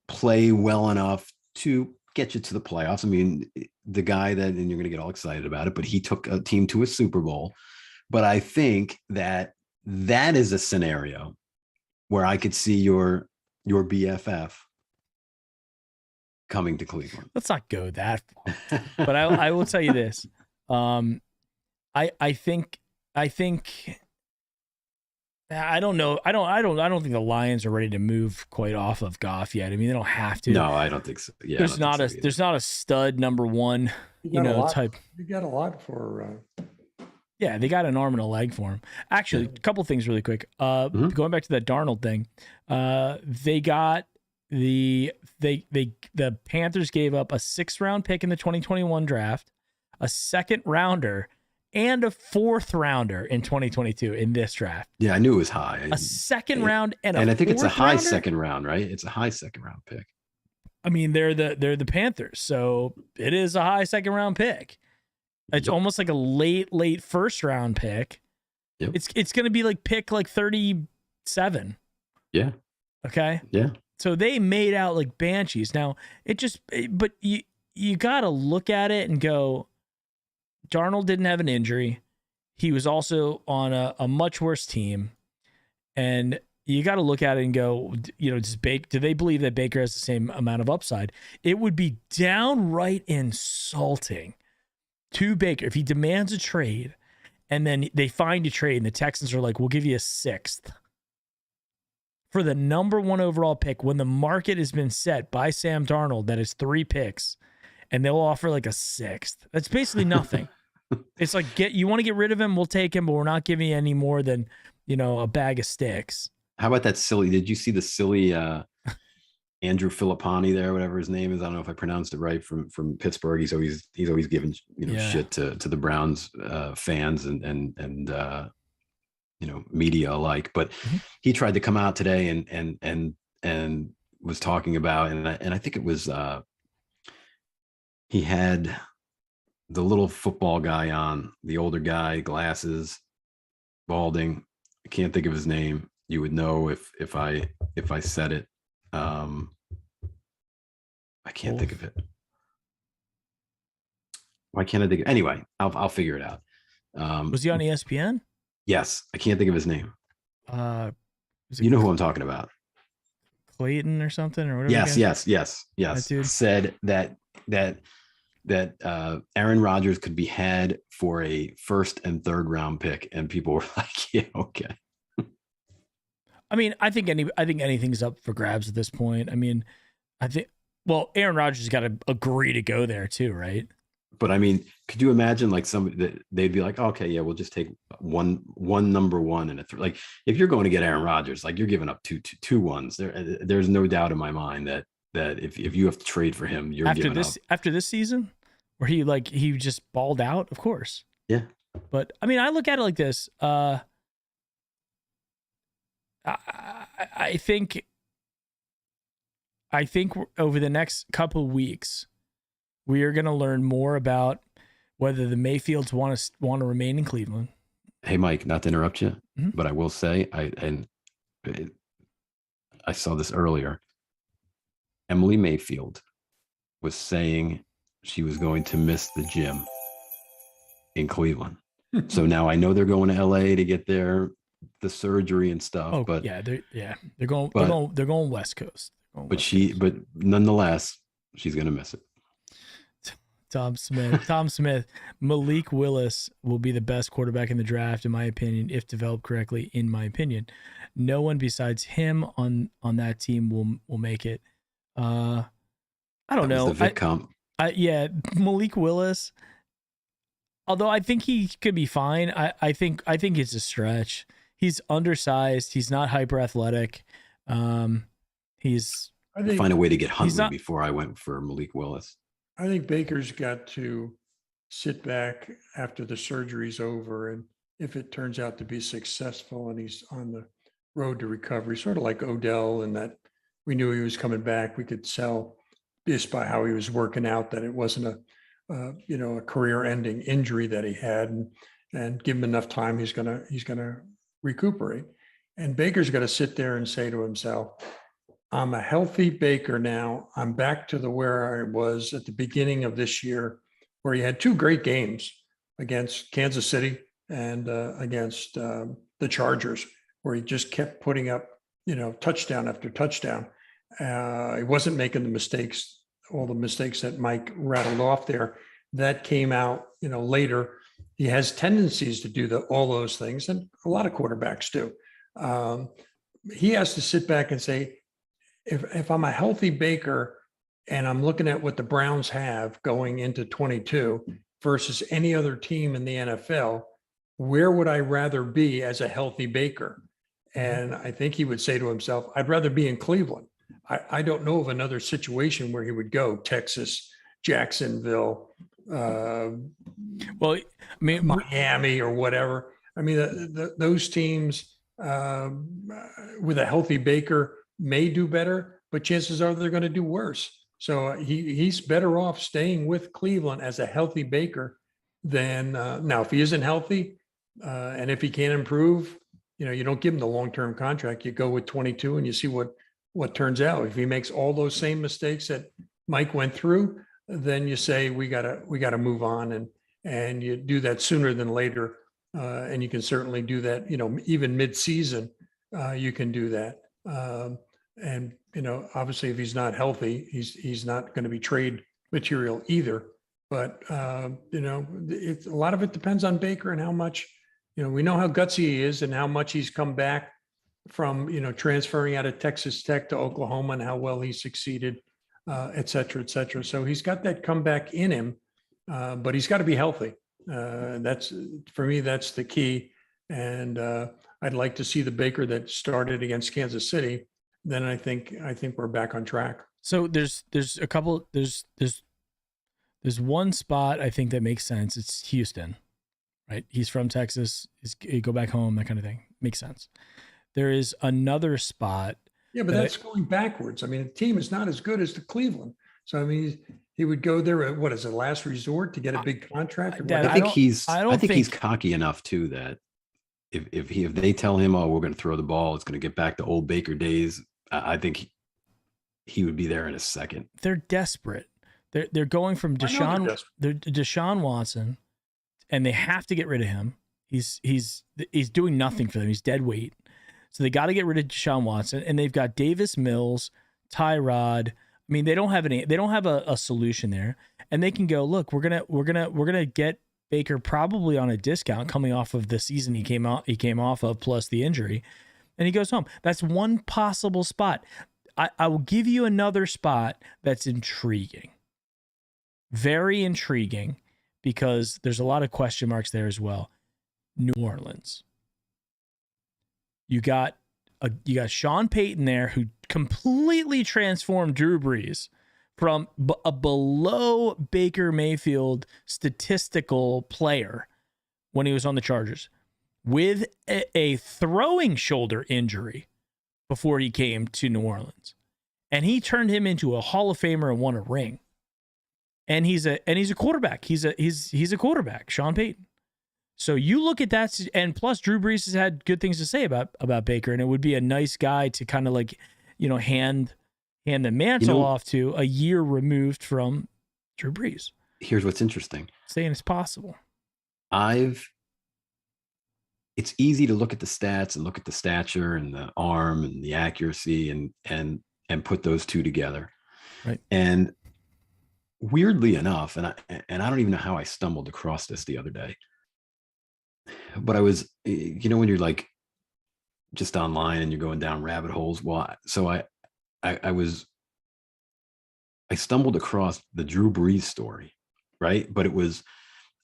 play well enough to get you to the playoffs. I mean, the guy that, and you're going to get all excited about it, but he took a team to a Super Bowl. But I think that is a scenario where I could see your BFF coming to Cleveland. Let's not go that far. But I will tell you this. I think I don't know. I don't think the Lions are ready to move quite off of Goff yet. I mean, they don't have to. No, I don't think so. Yeah, there's not a stud number one, type. You got a lot for. Yeah, they got an arm and a leg for him. Actually, a couple things really quick. Going back to that Darnold thing, they got the Panthers gave up a 6th round pick in the 2021 draft, a 2nd rounder, and a 4th rounder in 2022 in this draft. Yeah, I knew it was high. A 2nd round and I think it's a high rounder? 2nd round, right? It's a high 2nd round pick. I mean, they're the Panthers, so it is a high 2nd round pick. It's almost like a late 1st round pick. Yep. It's going to be like pick like 37. Yeah. Okay. Yeah. So they made out like banshees. Now but you got to look at it and go, Darnold didn't have an injury. He was also on a much worse team. And you got to look at it and go, do they believe that Baker has the same amount of upside? It would be downright insulting to Baker if he demands a trade and then they find a trade and the Texans are like, we'll give you a 6th for the number 1 overall pick when the market has been set by Sam Darnold that is 3 picks and they'll offer like a 6th. That's basically nothing. It's like, you want to get rid of him, we'll take him, but we're not giving you any more than, a bag of sticks. How about that silly? Did you see the silly Andrew Filipponi there, whatever his name is? I don't know if I pronounced it right, from Pittsburgh. He's always giving shit to the Browns fans and media alike. But he tried to come out today and was talking about, and I think it was he had the little football guy on, the older guy, glasses, balding. I can't think of his name. You would know if I said it. I can't think of it. Why can't I think of it? Anyway, I'll figure it out. Was he on ESPN? Yes. I can't think of his name. You know who I'm talking about. Clayton or something or whatever. Yes. Said that Aaron Rodgers could be had for a 1st and 3rd round pick, and people were like, "Yeah, okay." I mean, I think anything's up for grabs at this point. I mean, Aaron Rodgers has got to agree to go there too, right? But I mean, could you imagine like somebody that they'd be like, okay, yeah, we'll just take one number 1 and like if you're going to get Aaron Rodgers, like you're giving up two ones. There's no doubt in my mind that if you have to trade for him, you're giving up. After this season, where he just balled out, of course. Yeah. But I mean, I look at it like this. I think over the next couple of weeks, we are going to learn more about whether the Mayfields want to remain in Cleveland. Hey, Mike, not to interrupt you, but I will say, I saw this earlier. Emily Mayfield was saying she was going to miss the gym in Cleveland. So now I know they're going to LA to get the surgery and stuff. Oh, but they're going West Coast. But nonetheless, she's going to miss it. Tom Smith, Malik Willis will be the best quarterback in the draft, in my opinion, if developed correctly, in my opinion. No one besides him on that team will make it. I don't know. The Vic comp. Yeah, Malik Willis. Although I think he could be fine. I think it's a stretch. He's undersized. He's not hyper athletic. He's I think Find a way to get Huntley not- before I went for Malik Willis. I think Baker's got to sit back after the surgery's over, and if it turns out to be successful and he's on the road to recovery, sort of like Odell, and that we knew he was coming back, we could sell just by how he was working out that it wasn't a career-ending injury that he had, and give him enough time, he's gonna recuperate. And Baker's got to sit there and say to himself, I'm a healthy Baker now. I'm back to where I was at the beginning of this year, where he had 2 great games against Kansas City and against the Chargers, where he just kept putting up, touchdown after touchdown. He wasn't making all the mistakes that Mike rattled off there. That came out, later. He has tendencies to do all those things, and a lot of quarterbacks do. He has to sit back and say, if I'm a healthy Baker and I'm looking at what the Browns have going into 22 versus any other team in the NFL, where would I rather be as a healthy Baker? And I think he would say to himself, I'd rather be in Cleveland. I don't know of another situation where he would go. Texas, Jacksonville, Miami, or whatever. I mean, those teams with a healthy Baker may do better, but chances are they're going to do worse. So he's better off staying with Cleveland as a healthy Baker than now. If he isn't healthy and if he can't improve, you don't give him the long-term contract. You go with 22 and you see what turns out. If he makes all those same mistakes that Mike went through, then you say we gotta move on, and you do that sooner than later. And you can certainly do that, even mid-season, you can do that. And obviously, if he's not healthy, he's not going to be trade material either. But it's a lot of it depends on Baker and how much, we know how gutsy he is and how much he's come back from, transferring out of Texas Tech to Oklahoma and how well he succeeded, et cetera, et cetera. So he's got that comeback in him, but he's got to be healthy. For me, that's the key. And I'd like to see the Baker that started against Kansas City. Then I think we're back on track. So there's a couple, there's one spot I think that makes sense. It's Houston, right? He's from Texas. He'd go back home, that kind of thing. Makes sense. There is another spot. Yeah, but that's going backwards. I mean, the team is not as good as the Cleveland. So, I mean, he would go there at, what is it, last resort to get a big contract? I think he's cocky enough too that if they tell him, oh, we're going to throw the ball, it's going to get back to old Baker days, I think he would be there in a second. They're desperate. They're going from Deshaun Watson, and they have to get rid of him. He's doing nothing for them. He's dead weight. So they got to get rid of Deshaun Watson, and they've got Davis Mills, Tyrod. I mean, they don't have a solution there, and they can go, look, we're gonna get Baker probably on a discount coming off of the season he came off of plus the injury, and he goes home. That's one possible spot. I will give you another spot that's intriguing, very intriguing, because there's a lot of question marks there as well. New Orleans. You got Sean Payton there, who completely transformed Drew Brees from a below Baker Mayfield statistical player when he was on the Chargers with a throwing shoulder injury before he came to New Orleans. And he turned him into a Hall of Famer and won a ring. And he's a quarterback. He's a quarterback, Sean Payton. So you look at that, and plus Drew Brees has had good things to say about Baker, and it would be a nice guy to kind of hand the mantle off to a year removed from Drew Brees. Here's what's interesting. Saying it's possible. It's easy to look at the stats and look at the stature and the arm and the accuracy and put those two together. Right. And weirdly enough, and I don't even know how I stumbled across this the other day, but I was, when you're like just online and you're going down rabbit holes. Well, so I I stumbled across the Drew Brees story, right? But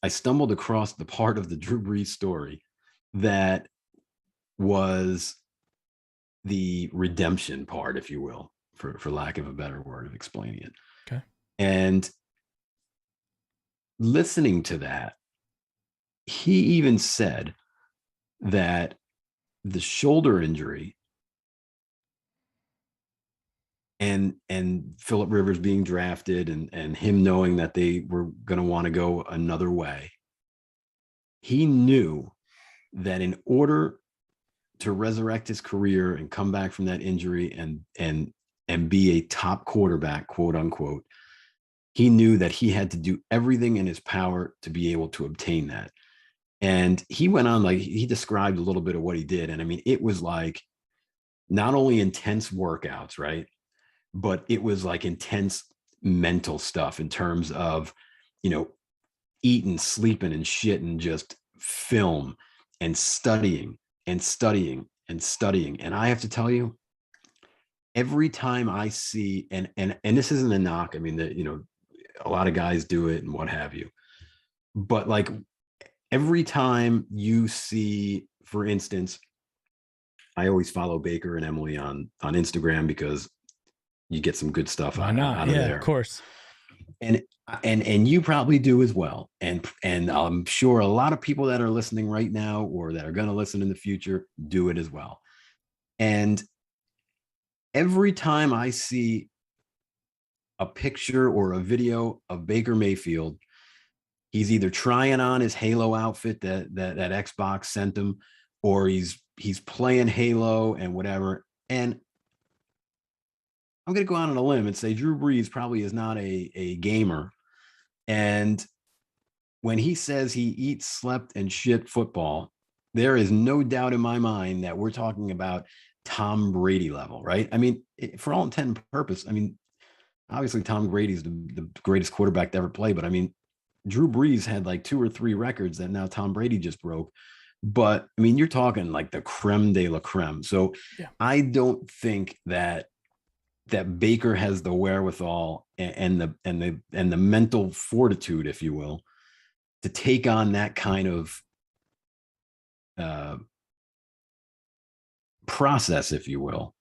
I stumbled across the part of the Drew Brees story that was the redemption part, if you will, for lack of a better word of explaining it. Okay. And listening to that, he even said that the shoulder injury and Phillip Rivers being drafted and him knowing that they were going to want to go another way, he knew that in order to resurrect his career and come back from that injury and be a top quarterback, quote unquote, he knew that he had to do everything in his power to be able to obtain that. And he went on, like, he described a little bit of what he did. And I mean, it was like not only intense workouts, right? But it was like intense mental stuff in terms of, eating, sleeping, and shit, and just film and studying and studying and studying. And I have to tell you, every time I see, and this isn't a knock, I mean, that, a lot of guys do it and what have you, but like every time you see, for instance, I always follow Baker and Emily on Instagram because you get some good stuff Why out not? of Yeah, there. of course. And you probably do as well. And I'm sure a lot of people that are listening right now or that are going to listen in the future do it as well. And every time I see a picture or a video of Baker Mayfield, he's either trying on his Halo outfit that Xbox sent him, or he's playing Halo and whatever. And I'm going to go out on a limb and say Drew Brees probably is not a gamer. And when he says he eats, slept, and shit football, there is no doubt in my mind that we're talking about Tom Brady level, right? I mean, for all intent and purpose, I mean, obviously Tom Brady's the greatest quarterback to ever play, but I mean, Drew Brees had like 2 or 3 records that now Tom Brady just broke. But I mean, you're talking like the creme de la creme. So yeah. I don't think that Baker has the wherewithal and the mental fortitude, if you will, to take on that kind of process, if you will,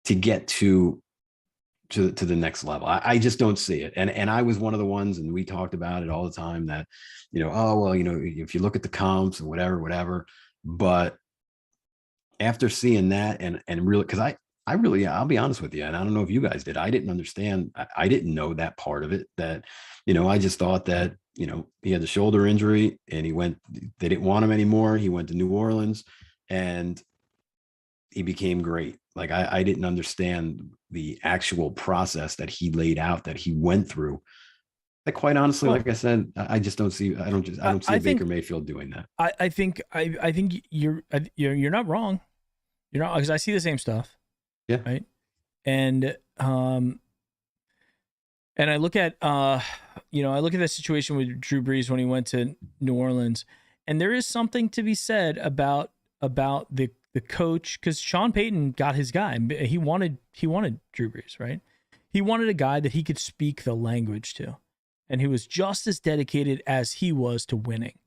to get to the next level. I just don't see it. And I was one of the ones, and we talked about it all the time, that, if you look at the comps and whatever, but after seeing that and really, because I really, I'll be honest with you, and I don't know if you guys did, I didn't understand. I didn't know that part of it, that, I just thought that, he had the shoulder injury and they didn't want him anymore. He went to New Orleans and he became great. Like I didn't understand the actual process that he laid out, that he went through. Like, quite honestly, like I said, I just don't see, I don't see Baker Mayfield doing that. I think you're not wrong. You're not, because I see the same stuff. Yeah. Right. And I look at, I look at that situation with Drew Brees when he went to New Orleans, and there is something to be said about the coach, because Sean Payton got his guy. He wanted Drew Brees, right? He wanted a guy that he could speak the language to, and he was just as dedicated as he was to winning.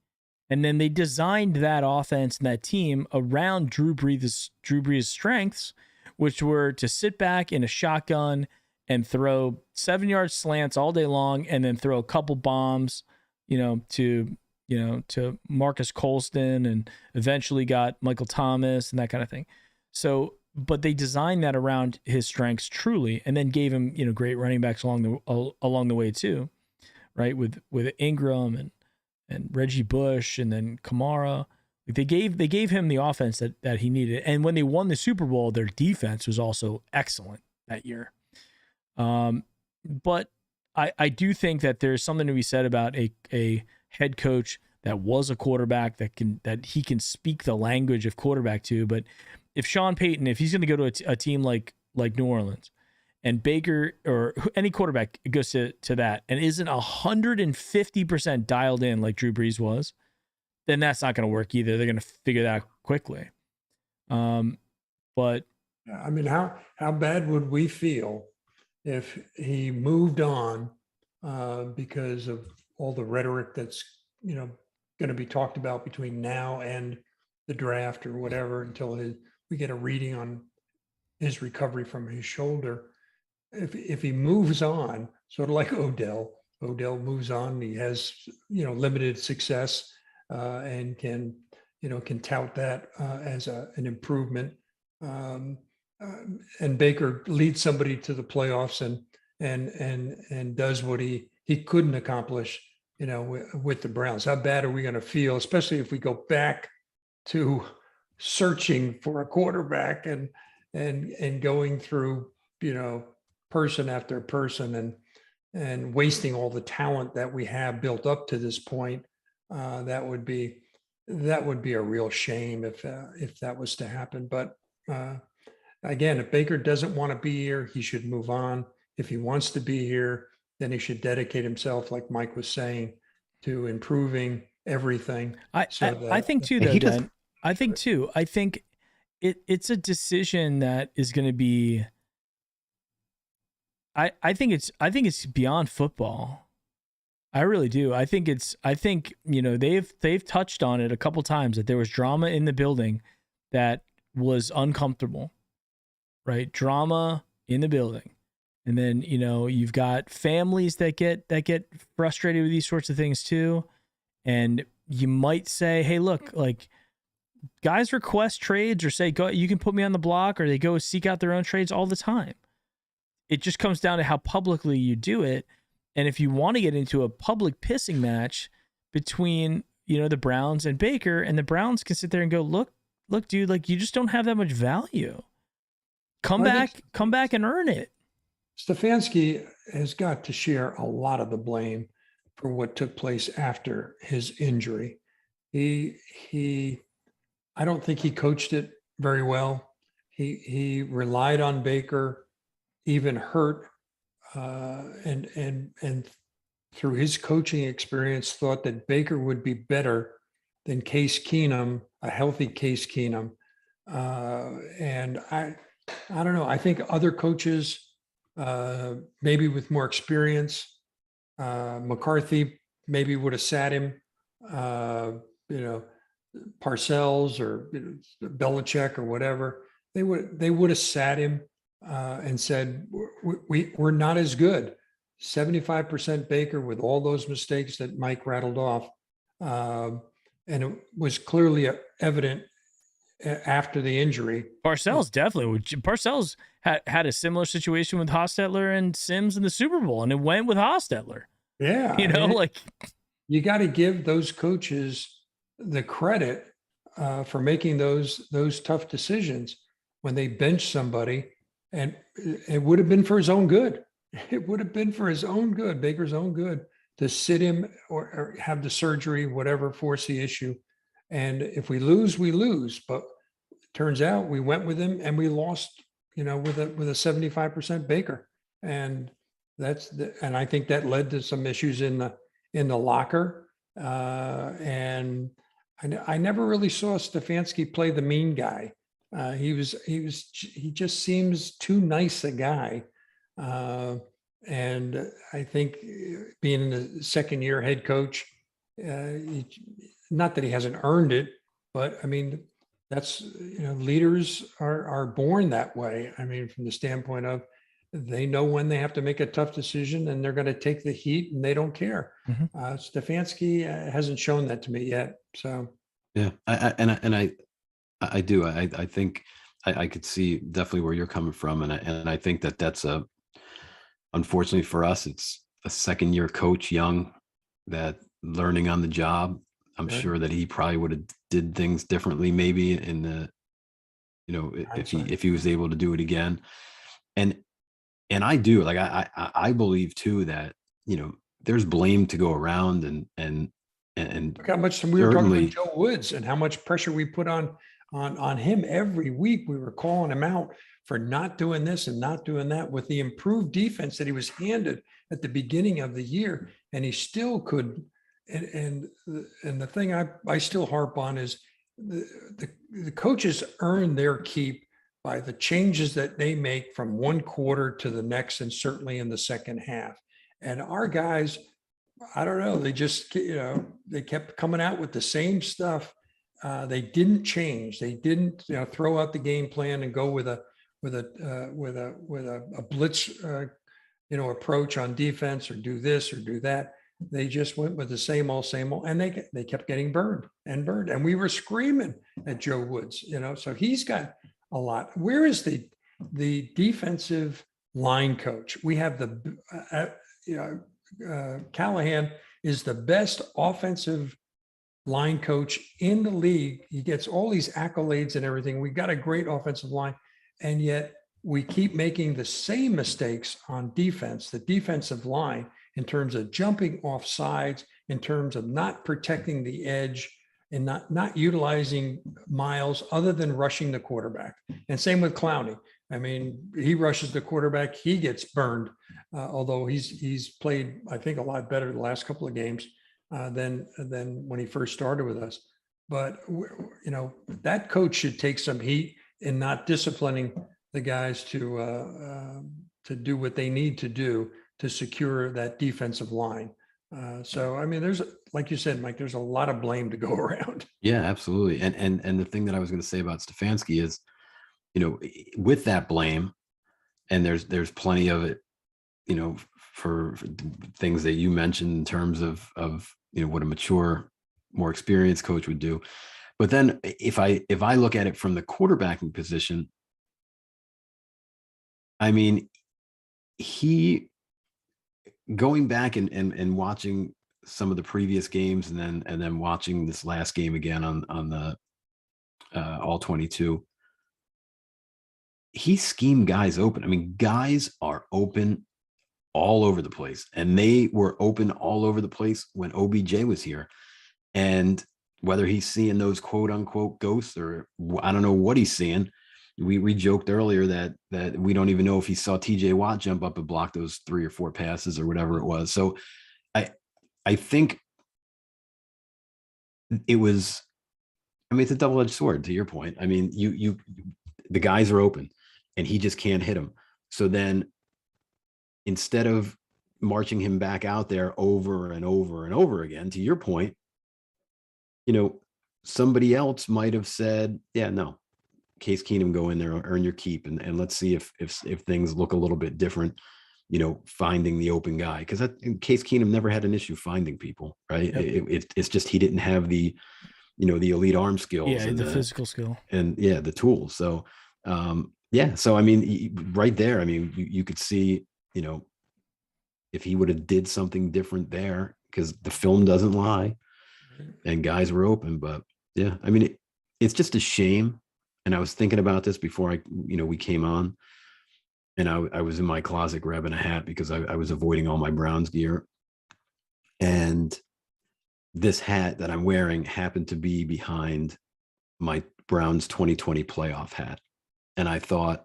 And then they designed that offense and that team around Drew Brees' strengths, which were to sit back in a shotgun and throw 7-yard slants all day long, and then throw a couple bombs, to Marcus Colston, and eventually got Michael Thomas and that kind of thing. So, but they designed that around his strengths truly, and then gave him, great running backs along the way too, right? With Ingram and Reggie Bush, and then Kamara. They gave him the offense that he needed. And when they won the Super Bowl, their defense was also excellent that year. But I do think that there's something to be said about a head coach that was a quarterback that he can speak the language of quarterback to. But if Sean Payton, if he's going to go to a team like New Orleans, and Baker or any quarterback goes to that and isn't 150% dialed in like Drew Brees was, then that's not going to work either. They're going to figure that out quickly. But I mean, how bad would we feel if he moved on because of all the rhetoric that's, going to be talked about between now and the draft or whatever, until we get a reading on his recovery from his shoulder. If he moves on, sort of like Odell moves on, he has, limited success and can tout that as an improvement. And Baker leads somebody to the playoffs and does what he couldn't accomplish, with the Browns. How bad are we going to feel, especially if we go back to searching for a quarterback and going through, person after person and wasting all the talent that we have built up to this point. That would be a real shame if that was to happen. But again, if Baker doesn't want to be here, he should move on. If he wants to be here, then he should dedicate himself, like Mike was saying, to improving everything. I think too, though, Dan. I think too. I think it's a decision that is going to be. I think it's beyond football. I really do. I think they've touched on it a couple times that there was drama in the building that was uncomfortable, right? Drama in the building. And then, you've got families that get frustrated with these sorts of things too. And you might say, hey, look, like, guys request trades or say, go, you can put me on the block, or they go seek out their own trades all the time. It just comes down to how publicly you do it. And if you want to get into a public pissing match between, the Browns and Baker, and the Browns can sit there and go, look, dude, like, you just don't have that much value. Come back and earn it. Stefanski has got to share a lot of the blame for what took place after his injury. I don't think he coached it very well. He relied on Baker, even hurt, and through his coaching experience, thought that Baker would be better than Case Keenum, a healthy Case Keenum. And I don't know. I think other coaches, maybe with more experience, McCarthy maybe would have sat him, Parcells or Belichick or whatever. They would have sat him and said, we're not as good. 75% Baker with all those mistakes that Mike rattled off. And it was clearly evident after the injury. Parcells definitely. Parcells had a similar situation with Hostetler and Sims in the Super Bowl, and it went with Hostetler. Yeah. You got to give those coaches the credit for making those tough decisions when they bench somebody, and it would have been for his own good. It would have been for his own good, Baker's own good, to sit him or have the surgery, whatever, force the issue. And if we lose, we lose. But it turns out we went with him and we lost, with a 75% Baker. And and I think that led to some issues in the locker. And I never really saw Stefanski play the mean guy. He just seems too nice a guy. And I think being the second year head coach, not that he hasn't earned it, but I mean, that's, leaders are born that way. I mean, from the standpoint of they know when they have to make a tough decision and they're going to take the heat and they don't care. Mm-hmm. Stefanski hasn't shown that to me yet. So, yeah, I do. I think I could see definitely where you're coming from. And I think that's unfortunately for us, it's a second year coach, young, that learning on the job. I'm sure that he probably would have did things differently, maybe in the, if he was able to do it again. And I do, like, I believe too that, there's blame to go around and look how much we were talking about Joe Woods and how much pressure we put on him every week. We were calling him out for not doing this and not doing that with the improved defense that he was handed at the beginning of the year. And he still could. And the thing I still harp on is the coaches earn their keep by the changes that they make from one quarter to the next, and certainly in the second half. And our guys, I don't know, they just, they kept coming out with the same stuff. They didn't change. They didn't, throw out the game plan and go with a blitz, approach on defense, or do this or do that. They just went with the same old, and they kept getting burned. And we were screaming at Joe Woods, so he's got a lot. Where is the defensive line coach? We have Callahan is the best offensive line coach in the league. He gets all these accolades and everything. We've got a great offensive line, and yet we keep making the same mistakes on defense, the defensive line, in terms of jumping off sides, in terms of not protecting the edge, and not utilizing Miles other than rushing the quarterback. And same with Clowney. I mean, he rushes the quarterback, he gets burned, although he's played, I think, a lot better the last couple of games than when he first started with us. But, that coach should take some heat in not disciplining the guys to do what they need to do to secure that defensive line. So, I mean, there's, like you said, Mike, there's a lot of blame to go around. Yeah, absolutely. And the thing that I was going to say about Stefanski is, with that blame, and there's plenty of it, for things that you mentioned in terms of what a mature, more experienced coach would do. But then if I look at it from the quarterbacking position, I mean, he, going back and watching some of the previous games, and then watching this last game again on the all 22, he schemed guys open. I mean, guys are open all over the place, and they were open all over the place when OBJ was here. And whether he's seeing those quote unquote ghosts, or I don't know what he's seeing. We joked earlier that we don't even know if he saw TJ Watt jump up and block those 3 or 4 passes or whatever it was. So I think it was, it's a double-edged sword, to your point. I mean, the guys are open and he just can't hit them. So then, instead of marching him back out there over and over and over again, to your point, somebody else might have said, yeah, no, Case Keenum, go in there, earn your keep, and let's see if things look a little bit different, finding the open guy. Because Case Keenum never had an issue finding people, right? Yep. It's just he didn't have the, the elite arm skills, and the physical skill, and the tools. So, so I mean, right there, I mean, you could see, if he would have did something different there, because the film doesn't lie, and guys were open. But yeah, I mean, it's just a shame. And I was thinking about this before we came on, and I was in my closet grabbing a hat because I was avoiding all my Browns gear. And this hat that I'm wearing happened to be behind my Browns 2020 playoff hat. And I thought,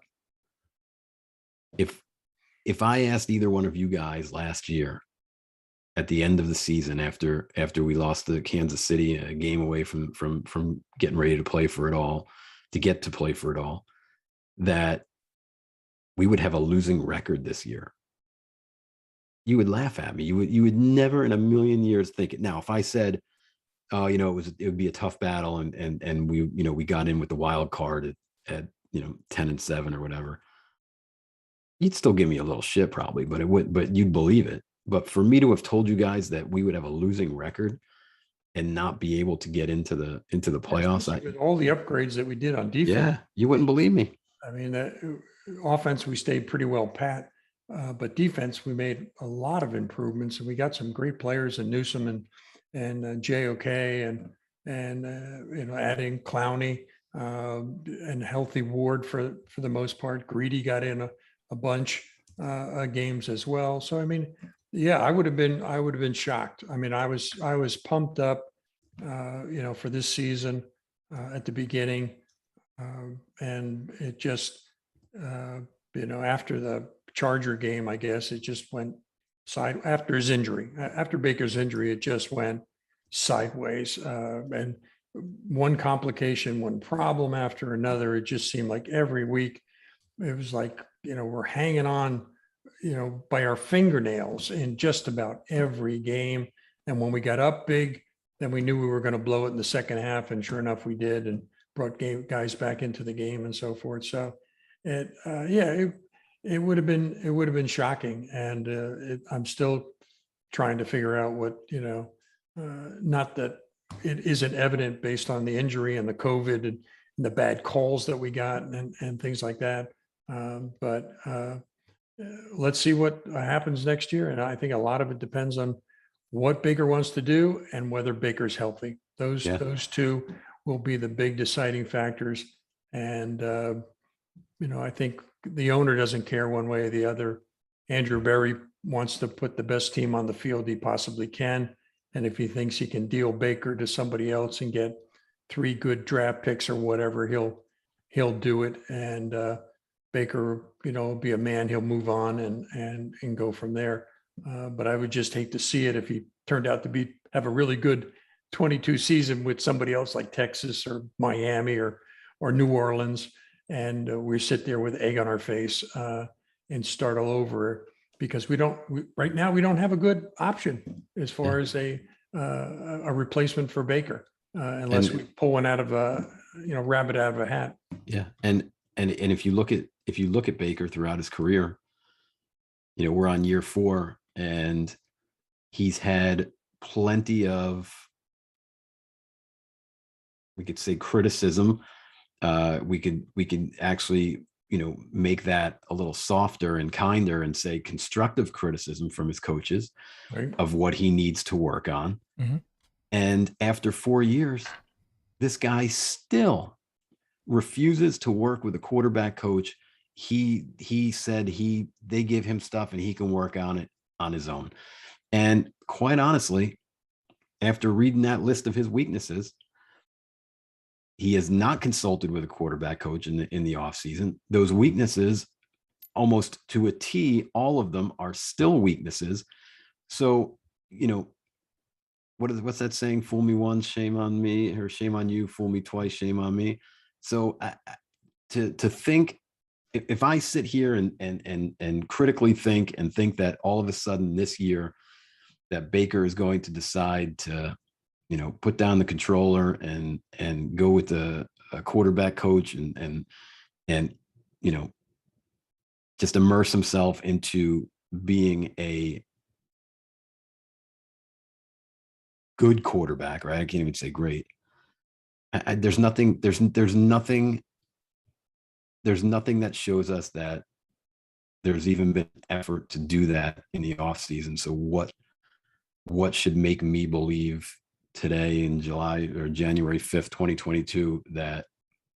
if I asked either one of you guys last year at the end of the season, after we lost to Kansas City, a game away from getting ready to play for it all, to get to play for it all, that we would have a losing record this year, you would laugh at me. You would never in a million years think it. Now, if I said, oh, it would be a tough battle, and we got in with the wild card at 10-7 or whatever, you'd still give me a little shit probably, but you'd believe it. But for me to have told you guys that we would have a losing record and not be able to get into the playoffs, with all the upgrades that we did on defense, yeah, you wouldn't believe me. I mean, offense, we stayed pretty well pat, but defense, we made a lot of improvements, and we got some great players in Newsome and JOK, and adding Clowney and healthy Ward for the most part. Greedy got in a bunch of games as well. So I mean, yeah, I would have been shocked. I mean, I was pumped up, for this season at the beginning, and it just, after the Charger game, I guess it just went after his injury, after Baker's injury, it just went sideways. And one complication, one problem after another. It just seemed like every week it was like, we're hanging on, by our fingernails in just about every game. And when we got up big, then we knew we were going to blow it in the second half. And sure enough, we did, and brought guys back into the game and so forth. So it would have been shocking. And I'm still trying to figure out what, not that it isn't evident based on the injury and the COVID and the bad calls that we got and things like that. But let's see what happens next year. And I think a lot of it depends on what Baker wants to do and whether Baker's healthy. Those two will be the big deciding factors. And, I think the owner doesn't care one way or the other. Andrew Berry wants to put the best team on the field he possibly can. And if he thinks he can deal Baker to somebody else and get 3 good draft picks or whatever, he'll do it. And Baker, will be a man. He'll move on and go from there. But I would just hate to see it if he turned out to have a really good 22 season with somebody else like Texas or Miami or New Orleans, and we sit there with egg on our face and start all over, because right now we don't have a good option as far as a replacement for Baker, unless we pull one out of rabbit out of a hat. Yeah, and if you look at Baker throughout his career, we're on year 4, and he's had plenty of, we could say, criticism. We could actually, make that a little softer and kinder and say constructive criticism from his coaches of what he needs to work on. Mm-hmm. And after 4 years, this guy still refuses to work with a quarterback coach. He said they give him stuff and he can work on it on his own. And quite honestly, after reading that list of his weaknesses, he has not consulted with a quarterback coach in the offseason. Those weaknesses, almost to a T, all of them are still weaknesses. So, what's that saying? Fool me once, shame on me, or shame on you. Fool me twice, shame on me. So to think, if I sit here and critically think that all of a sudden this year that Baker is going to decide to, put down the controller and go with a quarterback coach and just immerse himself into being a good quarterback, right? I can't even say great. There's nothing that shows us that there's even been effort to do that in the offseason. So what should make me believe today in July or January 5th, 2022, that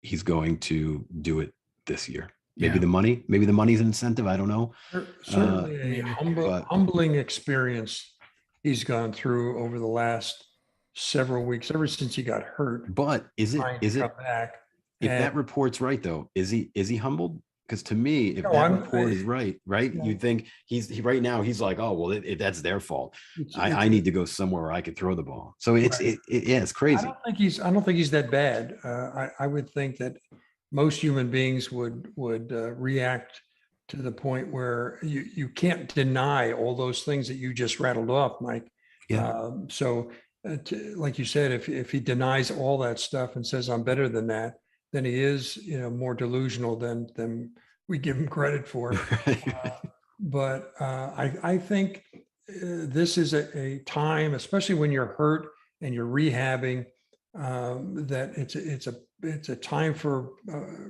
he's going to do it this year? Maybe the money's an incentive. I don't know. Certainly a humbling experience he's gone through over the last several weeks, ever since he got hurt. But is it come back? If that report's right, though, is he humbled? Because to me, if report is right, you think he right now he's like, oh well, that's their fault. I need to go somewhere where I could throw the ball. So it's crazy. I don't think he's that bad. I would think that most human beings would react to the point where you can't deny all those things that you just rattled off, Mike. Yeah. Like you said, if he denies all that stuff and says I'm better than that, then he is, more delusional than we give him credit for. But I think this is a time, especially when you're hurt and you're rehabbing, that it's a time for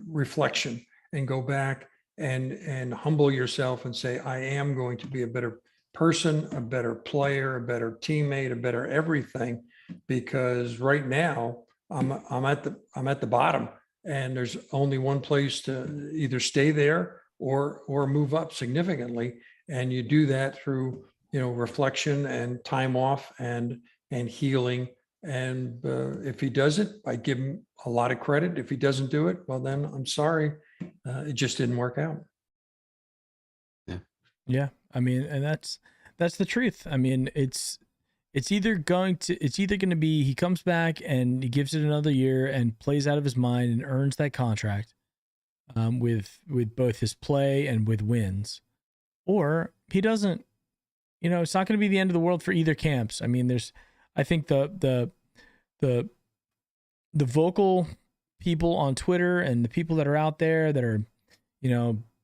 reflection, and go back and humble yourself and say, I am going to be a better person, a better player, a better teammate, a better everything, because right now I'm at the bottom. And there's only one place to either stay there or move up significantly. And you do that through, reflection and time off and healing. And if he does it, I give him a lot of credit. If he doesn't do it, well, then I'm sorry. It just didn't work out. Yeah. I mean, and that's the truth. I mean, it's either going to be he comes back and he gives it another year and plays out of his mind and earns that contract with both his play and with wins, or he doesn't. It's not going to be the end of the world for either camps. I mean, I think the vocal people on Twitter and the people that are out there that are,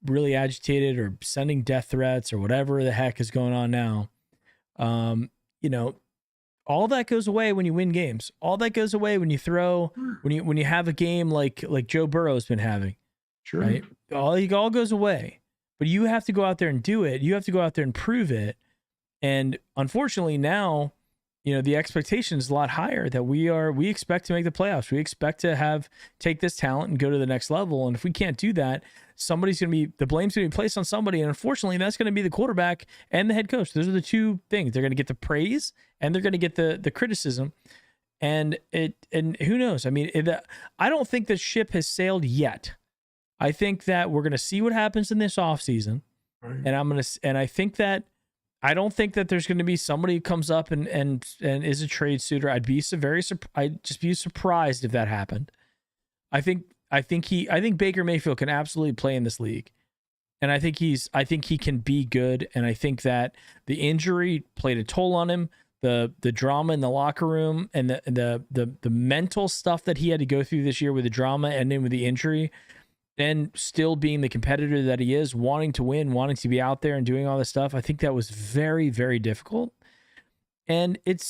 really agitated or sending death threats or whatever the heck is going on now. All that goes away when you win games. All that goes away when you when you have a game like Joe Burrow's been having. Sure. Right? It all goes away. But you have to go out there and do it. You have to go out there and prove it. And unfortunately now, the expectation is a lot higher that we expect to make the playoffs. We expect to take this talent and go to the next level. And if we can't do that, the blame's going to be placed on somebody. And unfortunately, that's going to be the quarterback and the head coach. Those are the two things. They're going to get the praise and they're going to get the criticism. And who knows? I mean, I don't think the ship has sailed yet. I think that we're going to see what happens in this offseason. Right. And I don't think that there's going to be somebody who comes up and is a trade suitor. I'd just be surprised if that happened. I think Baker Mayfield can absolutely play in this league. And I think he can be good. And I think that the injury played a toll on him. The drama in the locker room and the mental stuff that he had to go through this year with the drama and then with the injury, and still being the competitor that he is, wanting to win, wanting to be out there and doing all this stuff. I think that was very, very difficult. And it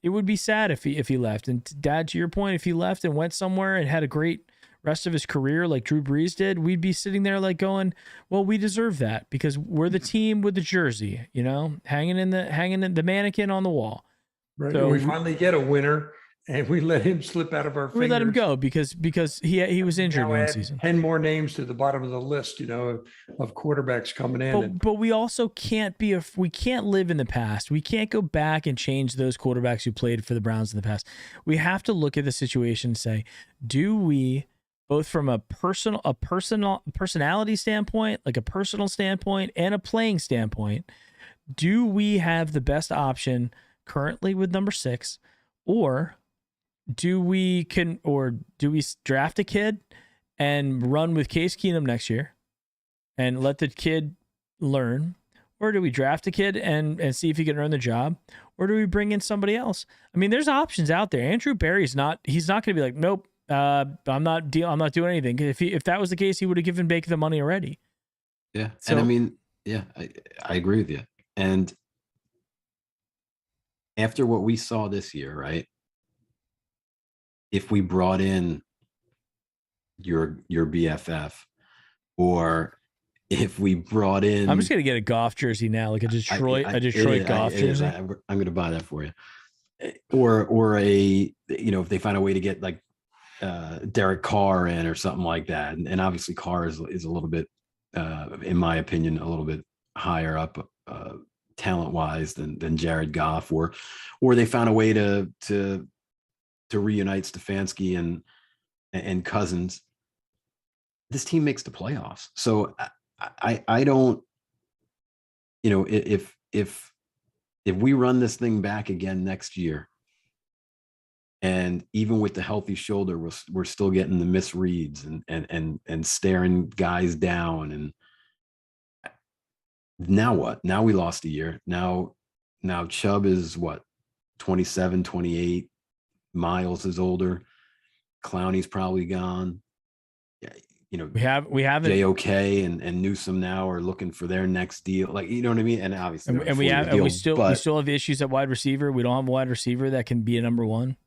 would be sad if he left. And Dad, to your point, if he left and went somewhere and had a great rest of his career like Drew Brees did, we'd be sitting there like going, well, we deserve that because we're the team with the jersey, hanging in the mannequin on the wall. Right. So we finally get a winner. And we let him slip out of our fingers. We let him go because he was injured one season. 10 more names to the bottom of the list, of quarterbacks coming in. But we also can't we can't live in the past. We can't go back and change those quarterbacks who played for the Browns in the past. We have to look at the situation and say, do we, both from a personality standpoint, like a personal standpoint and a playing standpoint, do we have the best option currently with number 6, or do we draft a kid and run with Case Keenum next year and let the kid learn? Or do we draft a kid and see if he can earn the job? Or do we bring in somebody else? I mean, there's options out there. Andrew Berry's he's not going to be like, nope, I'm not doing anything. If that was the case, he would have given Baker the money already. Yeah. So, and I mean, yeah, I agree with you. And after what we saw this year, right? If we brought in your BFF, or if we brought in, I'm just gonna get a Goff jersey now, like a Detroit Goff jersey. I'm gonna buy that for you. Or if they find a way to get like Derek Carr in or something like that, and obviously Carr is a little bit, in my opinion, a little bit higher up talent wise than Jared Goff, or they found a way to reunite Stefanski and Cousins. This team makes the playoffs. So I don't, if we run this thing back again next year, and even with the healthy shoulder, we're still getting the misreads and staring guys down. And now what? Now we lost a year. Now Chubb is what, 27, 28. Miles is older. Clowney's probably gone. We haven't JOK and Newsome now are looking for their next deal. Like, you know what I mean? And obviously, we still have issues at wide receiver. We don't have a wide receiver that can be a number 1.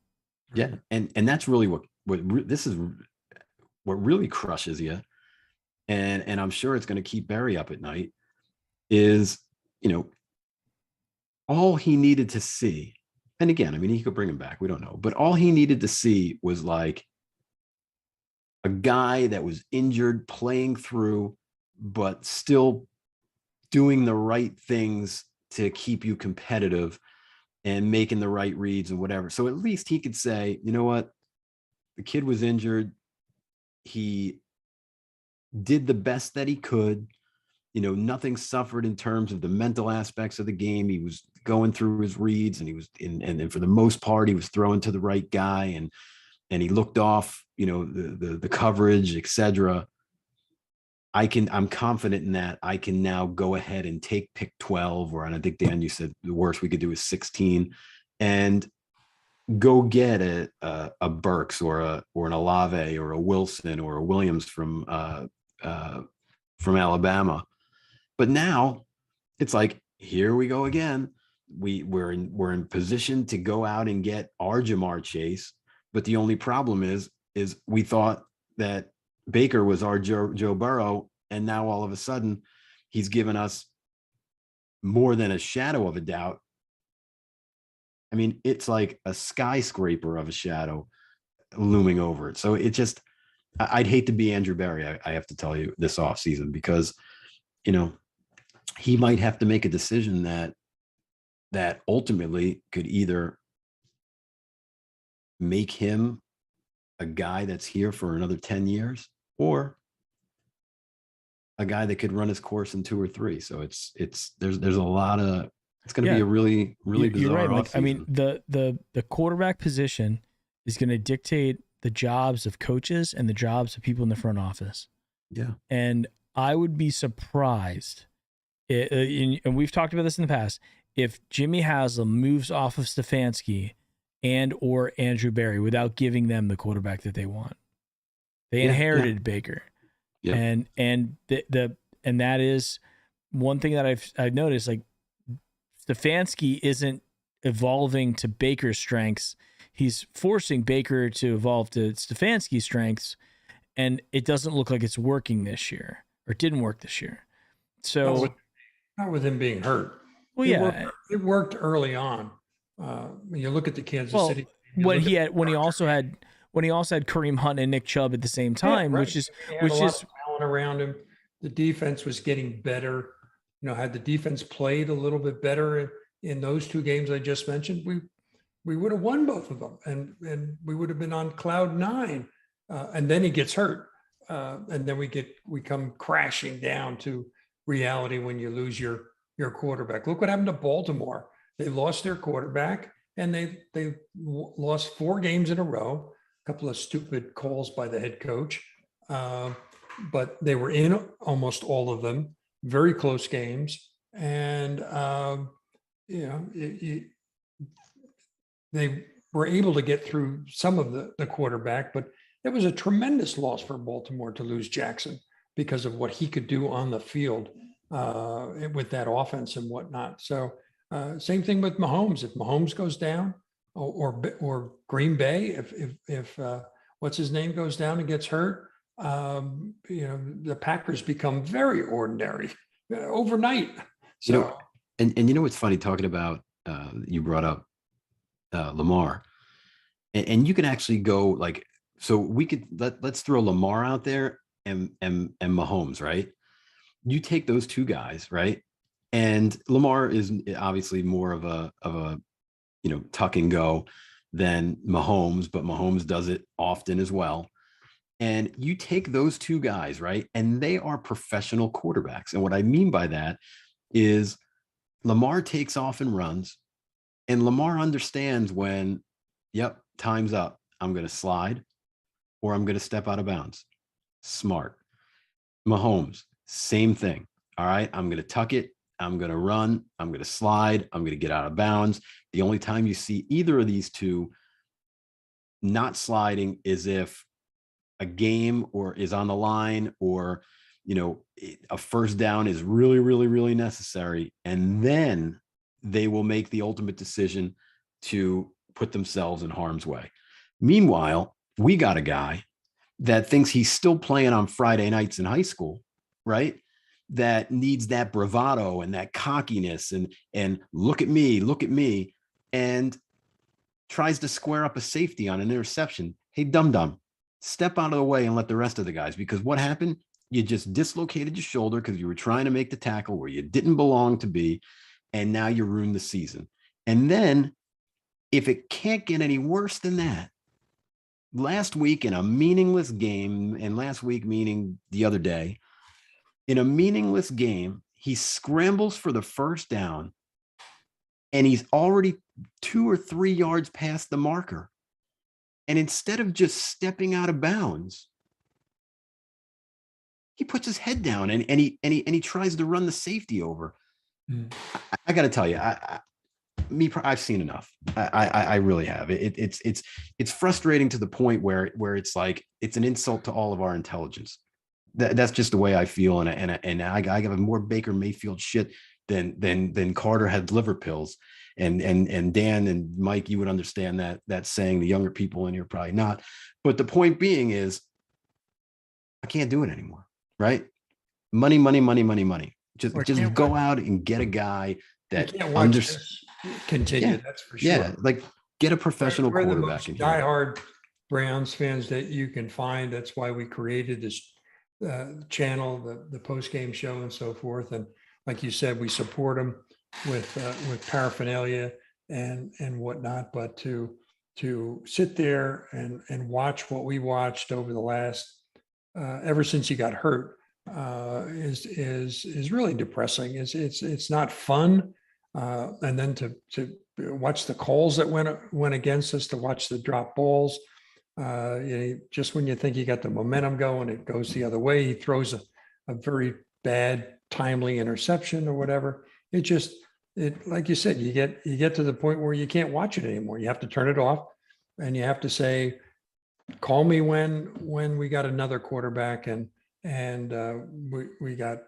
Yeah, and that's really what really crushes you, and I'm sure it's going to keep Barry up at night. Is all he needed to see. And again, I mean, he could bring him back. We don't know. But all he needed to see was like a guy that was injured, playing through, but still doing the right things to keep you competitive and making the right reads and whatever. So at least he could say, you know what? The kid was injured. He did the best that he could. nothing suffered in terms of the mental aspects of the game. He was going through his reads, and he was and for the most part, he was throwing to the right guy, and he looked off, the coverage, etc. I'm confident in that. I can now go ahead and take pick 12, or, and I think, Dan, you said the worst we could do is 16, and go get a Burks or an Olave or a Wilson or a Williams from Alabama. But now it's like, here we go again. We're in position to go out and get our Jamar Chase. But the only problem is we thought that Baker was our Joe Burrow, and now all of a sudden he's given us more than a shadow of a doubt. I mean, it's like a skyscraper of a shadow looming over it. So it just, I'd hate to be Andrew Berry, I have to tell you, this offseason, because, he might have to make a decision that ultimately could either make him a guy that's here for another 10 years, or a guy that could run his course in 2 or 3. So there's a lot of, it's going to be a really bizarre you're right. Like, offseason. I mean, the quarterback position is going to dictate the jobs of coaches and the jobs of people in the front office. Yeah. And I would be surprised, and we've talked about this in the past, if Jimmy Haslam moves off of Stefanski and or Andrew Berry without giving them the quarterback that they want. They inherited Baker. Yeah. And that is one thing that I've noticed. Like, Stefanski isn't evolving to Baker's strengths. He's forcing Baker to evolve to Stefanski's strengths, and it doesn't look like it's working this year, or it didn't work this year. So not with him being hurt. Well, it worked early on. When you look at the Kansas City, when he also had Kareem Hunt and Nick Chubb at the same time, right. which is talent around him. The defense was getting better. Had the defense played a little bit better in those 2 games I just mentioned, we would have won both of them, and we would have been on cloud 9. And then he gets hurt, and then we come crashing down to reality when you lose your quarterback. Look what happened to Baltimore. They lost their quarterback, and they lost 4 games in a row. A couple of stupid calls by the head coach, but they were in almost all of them. Very close games, and they were able to get through some of the quarterback, but it was a tremendous loss for Baltimore to lose Jackson because of what he could do on the field with that offense and whatnot. So same thing with Mahomes. If Mahomes goes down, or Green Bay, if what's his name goes down and gets hurt, the Packers become very ordinary overnight. So, and what's funny, talking about, you brought up Lamar, and you can actually go like, so we could let's throw Lamar out there and Mahomes, right? You take those 2 guys, right? And Lamar is obviously more of a tuck and go than Mahomes, but Mahomes does it often as well. And you take those 2 guys, right? And they are professional quarterbacks. And what I mean by that is Lamar takes off and runs, and Lamar understands when, yep, time's up. I'm going to slide, or I'm going to step out of bounds. Smart. Mahomes, same thing. All right, I'm going to tuck it. I'm going to run. I'm going to slide. I'm going to get out of bounds. The only time you see either of these 2 not sliding is if a game or is on the line, or a first down is really, really, really necessary, and then they will make the ultimate decision to put themselves in harm's way. Meanwhile, we got a guy that thinks he's still playing on Friday nights in high school, right? That needs that bravado and that cockiness and look at me, and tries to square up a safety on an interception. Hey, dum-dum, step out of the way and let the rest of the guys, because what happened? You just dislocated your shoulder because you were trying to make the tackle where you didn't belong to be, and now you ruined the season. And then, if it can't get any worse than that, last week in a meaningless game, and last week meaning the other day, in a meaningless game, he scrambles for the first down and he's already 2 or 3 yards past the marker. And instead of just stepping out of bounds, he puts his head down and he tries to run the safety over. I got to tell you, I've seen enough. I really have. It's frustrating to the point where it's like it's an insult to all of our intelligence. That's just the way I feel, and I got more Baker Mayfield shit than Carter had liver pills. And Dan and Mike, you would understand that saying. The younger people in here probably not. But the point being is, I can't do it anymore. Right? Money. Just go out and get a guy that understands. Continue. Yeah, that's for sure. Yeah, like get a professional quarterback in here. Diehard Browns fans that you can find. That's why we created this channel, the post game show, and so forth. And like you said, we support them with paraphernalia and whatnot. But to sit there and watch what we watched over the last ever since he got hurt is really depressing. It's not fun. And then to watch the calls that went against us, to watch the drop balls, just when you think you got the momentum going, it goes the other way. He throws a very bad, timely interception or whatever. It like you said, you get to the point where you can't watch it anymore. You have to turn it off, and you have to say, call me when we got another quarterback and we got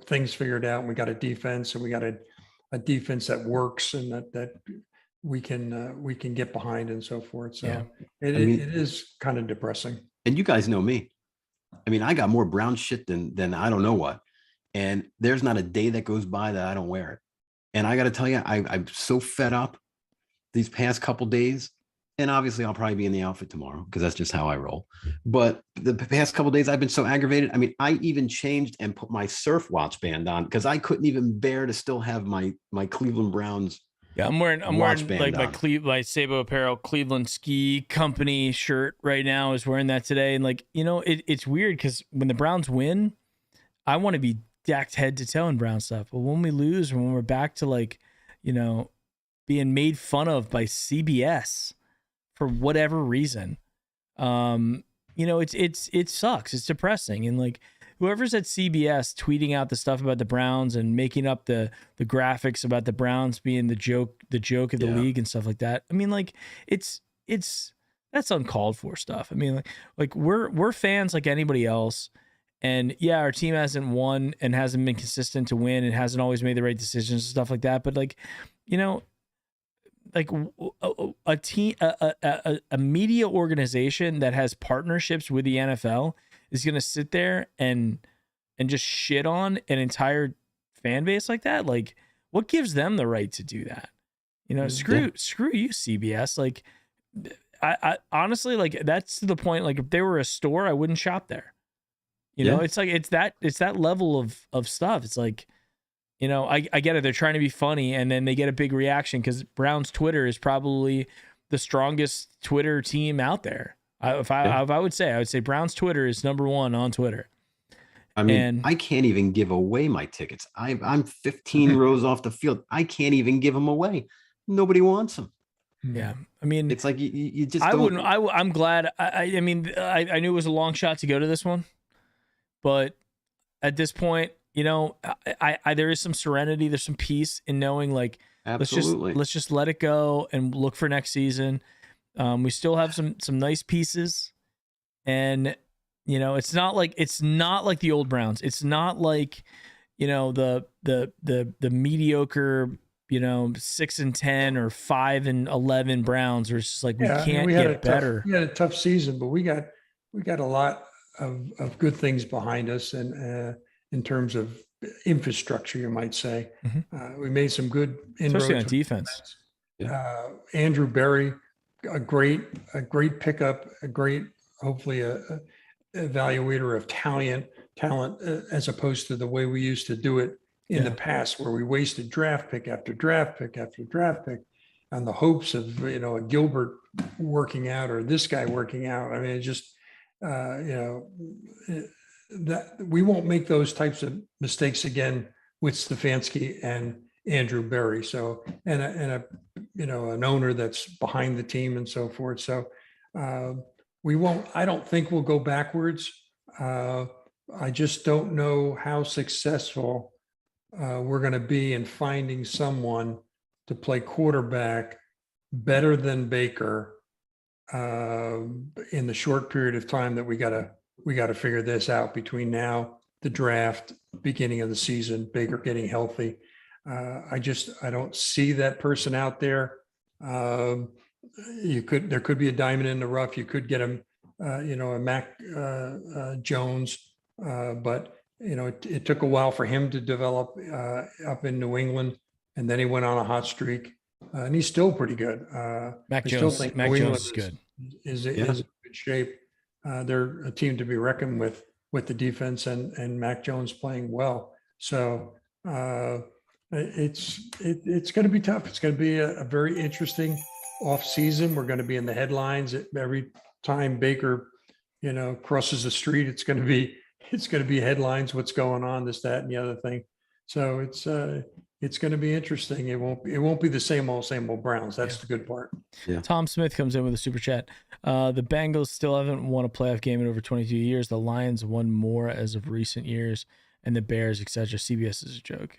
things figured out. And we got a defense, and we got a defense that works and that we can get behind and so forth. So it is kind of depressing. And you guys know me. I mean, I got more brown shit than I don't know what. And there's not a day that goes by that I don't wear it. And I got to tell you, I'm so fed up these past couple days. And obviously I'll probably be in the outfit tomorrow because that's just how I roll. But the past couple days I've been so aggravated. I mean, I even changed and put my surf watch band on because I couldn't even bear to still have my Cleveland Browns. Yeah, I'm wearing like my Sabo Apparel Cleveland Ski Company shirt right now. Is wearing that today, and it's weird because when the Browns win, I want to be decked head to toe in Brown stuff. But when we lose, when we're back to being made fun of by CBS for whatever reason, it sucks. It's depressing, and whoever's at CBS tweeting out the stuff about the Browns and making up the graphics about the Browns being the joke of the league and stuff like that. I mean, it's that's uncalled for stuff. I mean, we're fans like anybody else. And yeah, our team hasn't won and hasn't been consistent to win and hasn't always made the right decisions and stuff like that. But a team, a media organization that has partnerships with the NFL is going to sit there and just shit on an entire fan base like that. What gives them the right to do that? Screw you, CBS. I honestly, that's to the point, if they were a store, I wouldn't shop there. It's that level of stuff. It's I get it. They're trying to be funny, and then they get a big reaction because Brown's Twitter is probably the strongest Twitter team out there. I would say Brown's Twitter is number one on Twitter. I mean, I can't even give away my tickets. I'm 15 rows off the field. I can't even give them away. Nobody wants them. Yeah, I mean, it's like you just. I'm glad. I mean, I knew it was a long shot to go to this one, but at this point, there is some serenity. There's some peace in knowing, absolutely. Let's just let it go and look for next season. We still have some nice pieces, and it's not like the old Browns. It's not like the mediocre 6-10 or 5-11 Browns. Or it's just we can't get better. We had a tough season, but we got a lot of good things behind us, and in terms of infrastructure, you might say. Mm-hmm. We made some good inroads, especially on defense. Andrew Berry, a great pickup, hopefully a evaluator of talent as opposed to the way we used to do it in the past, where we wasted draft pick after draft pick after draft pick on the hopes of a Gilbert working out or this guy working out. I mean, it just that we won't make those types of mistakes again with Stefanski and Andrew Berry. So, and an owner that's behind the team and so forth. So we won't, I don't think we'll go backwards. I just don't know how successful we're going to be in finding someone to play quarterback better than Baker in the short period of time that we got to figure this out between now, the draft, beginning of the season, Baker getting healthy. I don't see that person out there. There could be a diamond in the rough. You could get him, a Mac Jones, but it took a while for him to develop up in New England, and then he went on a hot streak, and he's still pretty good. Mac I still Jones. think Mac New Jones England is good. is in good shape. They're a team to be reckoned with the defense and Mac Jones playing well. So it's going to be tough. It's going to be a very interesting off season. We're going to be in the headlines every time Baker, crosses the street. It's going to be headlines. What's going on? This, that, and the other thing. So it's going to be interesting. It won't be the same old Browns. That's the good part. Yeah. Tom Smith comes in with a super chat. The Bengals still haven't won a playoff game in over 22 years. The Lions won more as of recent years, and the Bears, etc. CBS is a joke.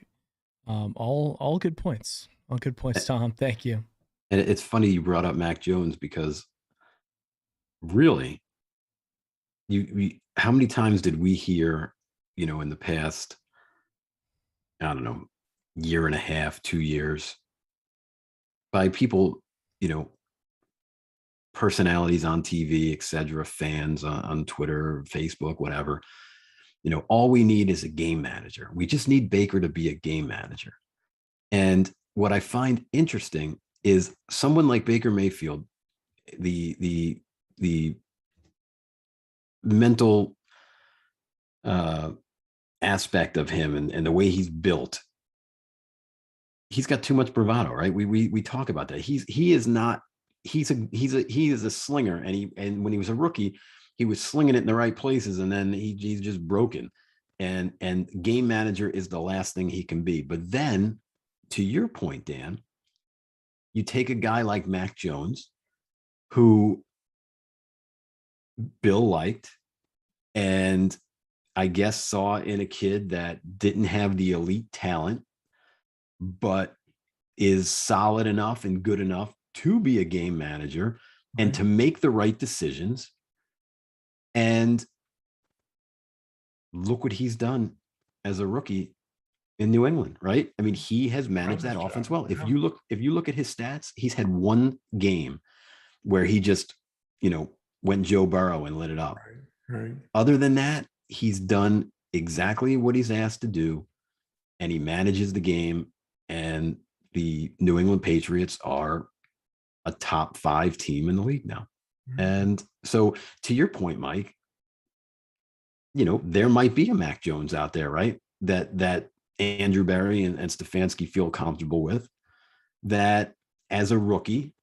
All good points. All good points, Tom. Thank you. And it's funny you brought up Mac Jones, because really, how many times did we hear, in the past, I don't know, year and a half, 2 years, by people, personalities on TV, etc., fans on Twitter, Facebook, whatever, all we need is a game manager. We just need Baker to be a game manager. And what I find interesting is someone like Baker Mayfield, the mental aspect of him and the way he's built, he's got too much bravado, right? We talk about that. He is a slinger, and when he was a rookie, he was slinging it in the right places, and then he's just broken. And game manager is the last thing he can be. But then, to your point, Dan, you take a guy like Mac Jones, who Bill liked, and I guess saw in a kid that didn't have the elite talent, but is solid enough and good enough to be a game manager and to make the right decisions. And look what he's done as a rookie in New England, right? I mean, he has managed that offense well. If you look at his stats, he's had one game where he just, went Joe Burrow and lit it up. Right. Other than that, he's done exactly what he's asked to do, and he manages the game. And the New England Patriots are a top 5 team in the league now. Mm-hmm. And so, to your point, Mike, there might be a Mac Jones out there, right? That Andrew Berry and Stefanski feel comfortable with, that as a rookie,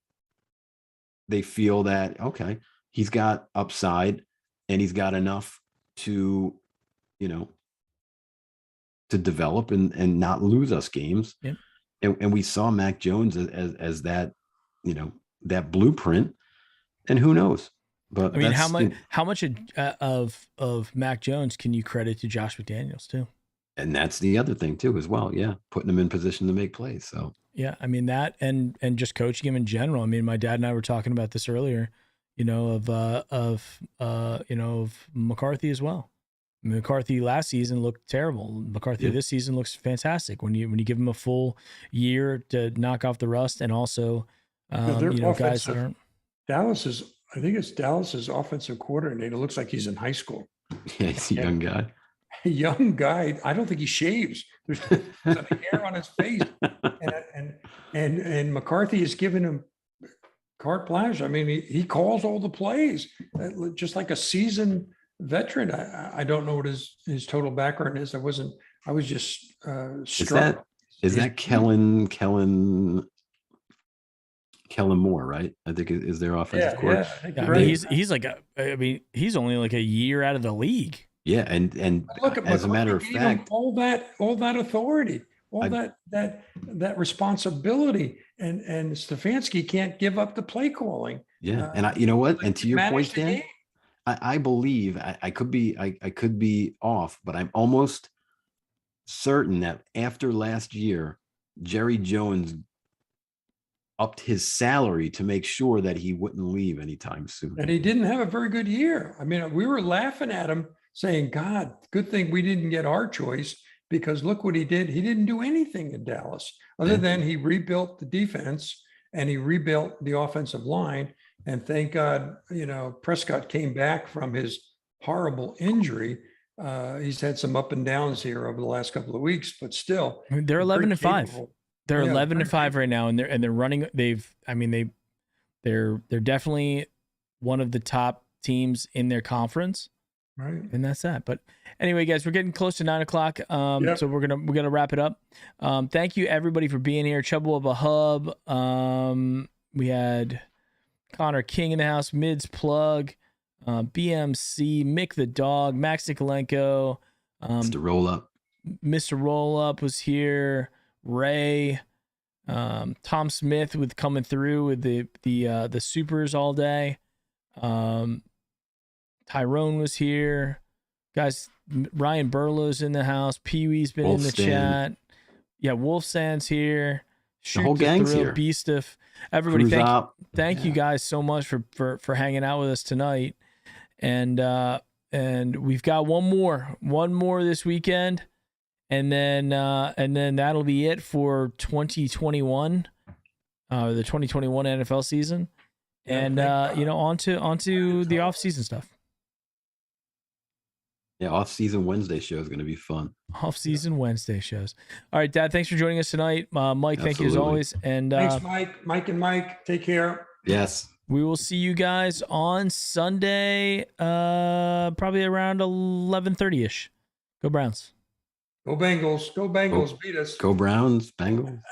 they feel that, okay, he's got upside and he's got enough to, to develop and not lose us games. Yep. And we saw Mac Jones as that, that blueprint, and who knows? But I mean, how much of Mac Jones can you credit to Josh McDaniels too? And that's the other thing too, as well. Yeah. Putting him in position to make plays. So yeah, I mean that, and just coaching him in general. I mean, my dad and I were talking about this earlier, of McCarthy as well. McCarthy last season looked terrible. McCarthy this season looks fantastic when you give him a full year to knock off the rust, and also guys that aren't. I think it's Dallas's offensive coordinator. Looks like he's in high school. Yeah, he's a young guy. A young guy. I don't think he shaves. There's a hair on his face, and McCarthy is giving him carte blanche. I mean, he calls all the plays, just like a seasoned veteran. I don't know what his total background is. I was just struck. Is that Kellen Moore, right? I think is their offensive coordinator. Yeah, I mean, he's like he's only like a year out of the league. Yeah, and Look at as a matter of McCarthy gave him fact, all that authority, all I- that responsibility, and Stefanski can't give up the play calling. yeah, and you know what? And to your Manage point, the Dan, game. I believe I could be I could be off, but I'm almost certain that after last year, Jerry Jones upped his salary to make sure that he wouldn't leave anytime soon. And he didn't have a very good year. I mean, we were laughing at him saying, God, good thing we didn't get our choice, because look what he did. He didn't do anything in Dallas other Yeah. than he rebuilt the defense and he rebuilt the offensive line. And thank God, Prescott came back from his horrible injury. He's had some up and downs here over the last couple of weeks, but still, I mean, they're 11-5. capable. They're Yeah, 11-5 right now, and they're running. They're definitely one of the top teams in their conference, Right. and that's that. But anyway, guys, we're getting close to 9 o'clock. Yep. So we're gonna wrap it up. Thank you everybody for being here. Chubba Hub. We had Connor King in the house. Mids Plug, BMC, Mick the Dog, Max Nikolenko, Mr. Roll Up. Mr. Roll Up was here. Ray, Tom Smith with coming through with the supers all day. Tyrone was here, guys. Ryan Burlow's in the house. Pee Wee's been in the chat. Yeah, Wolfsand's here. The whole gang's here. Beastiff. Everybody, thank you Yeah. guys so much for hanging out with us tonight. And we've got one more this weekend. And then that'll be it for 2021, the 2021 NFL season, and onto the off-season stuff. Yeah, off-season Wednesday show is going to be fun. Off-season Wednesday shows. All right, Dad, thanks for joining us tonight. Mike, thank you as always. And thanks, Mike and Mike. Take care. Yes. We will see you guys on Sunday, probably around 11:30ish. Go Browns. Go Bengals. Go Bengals. Beat us. Go Browns, Bengals.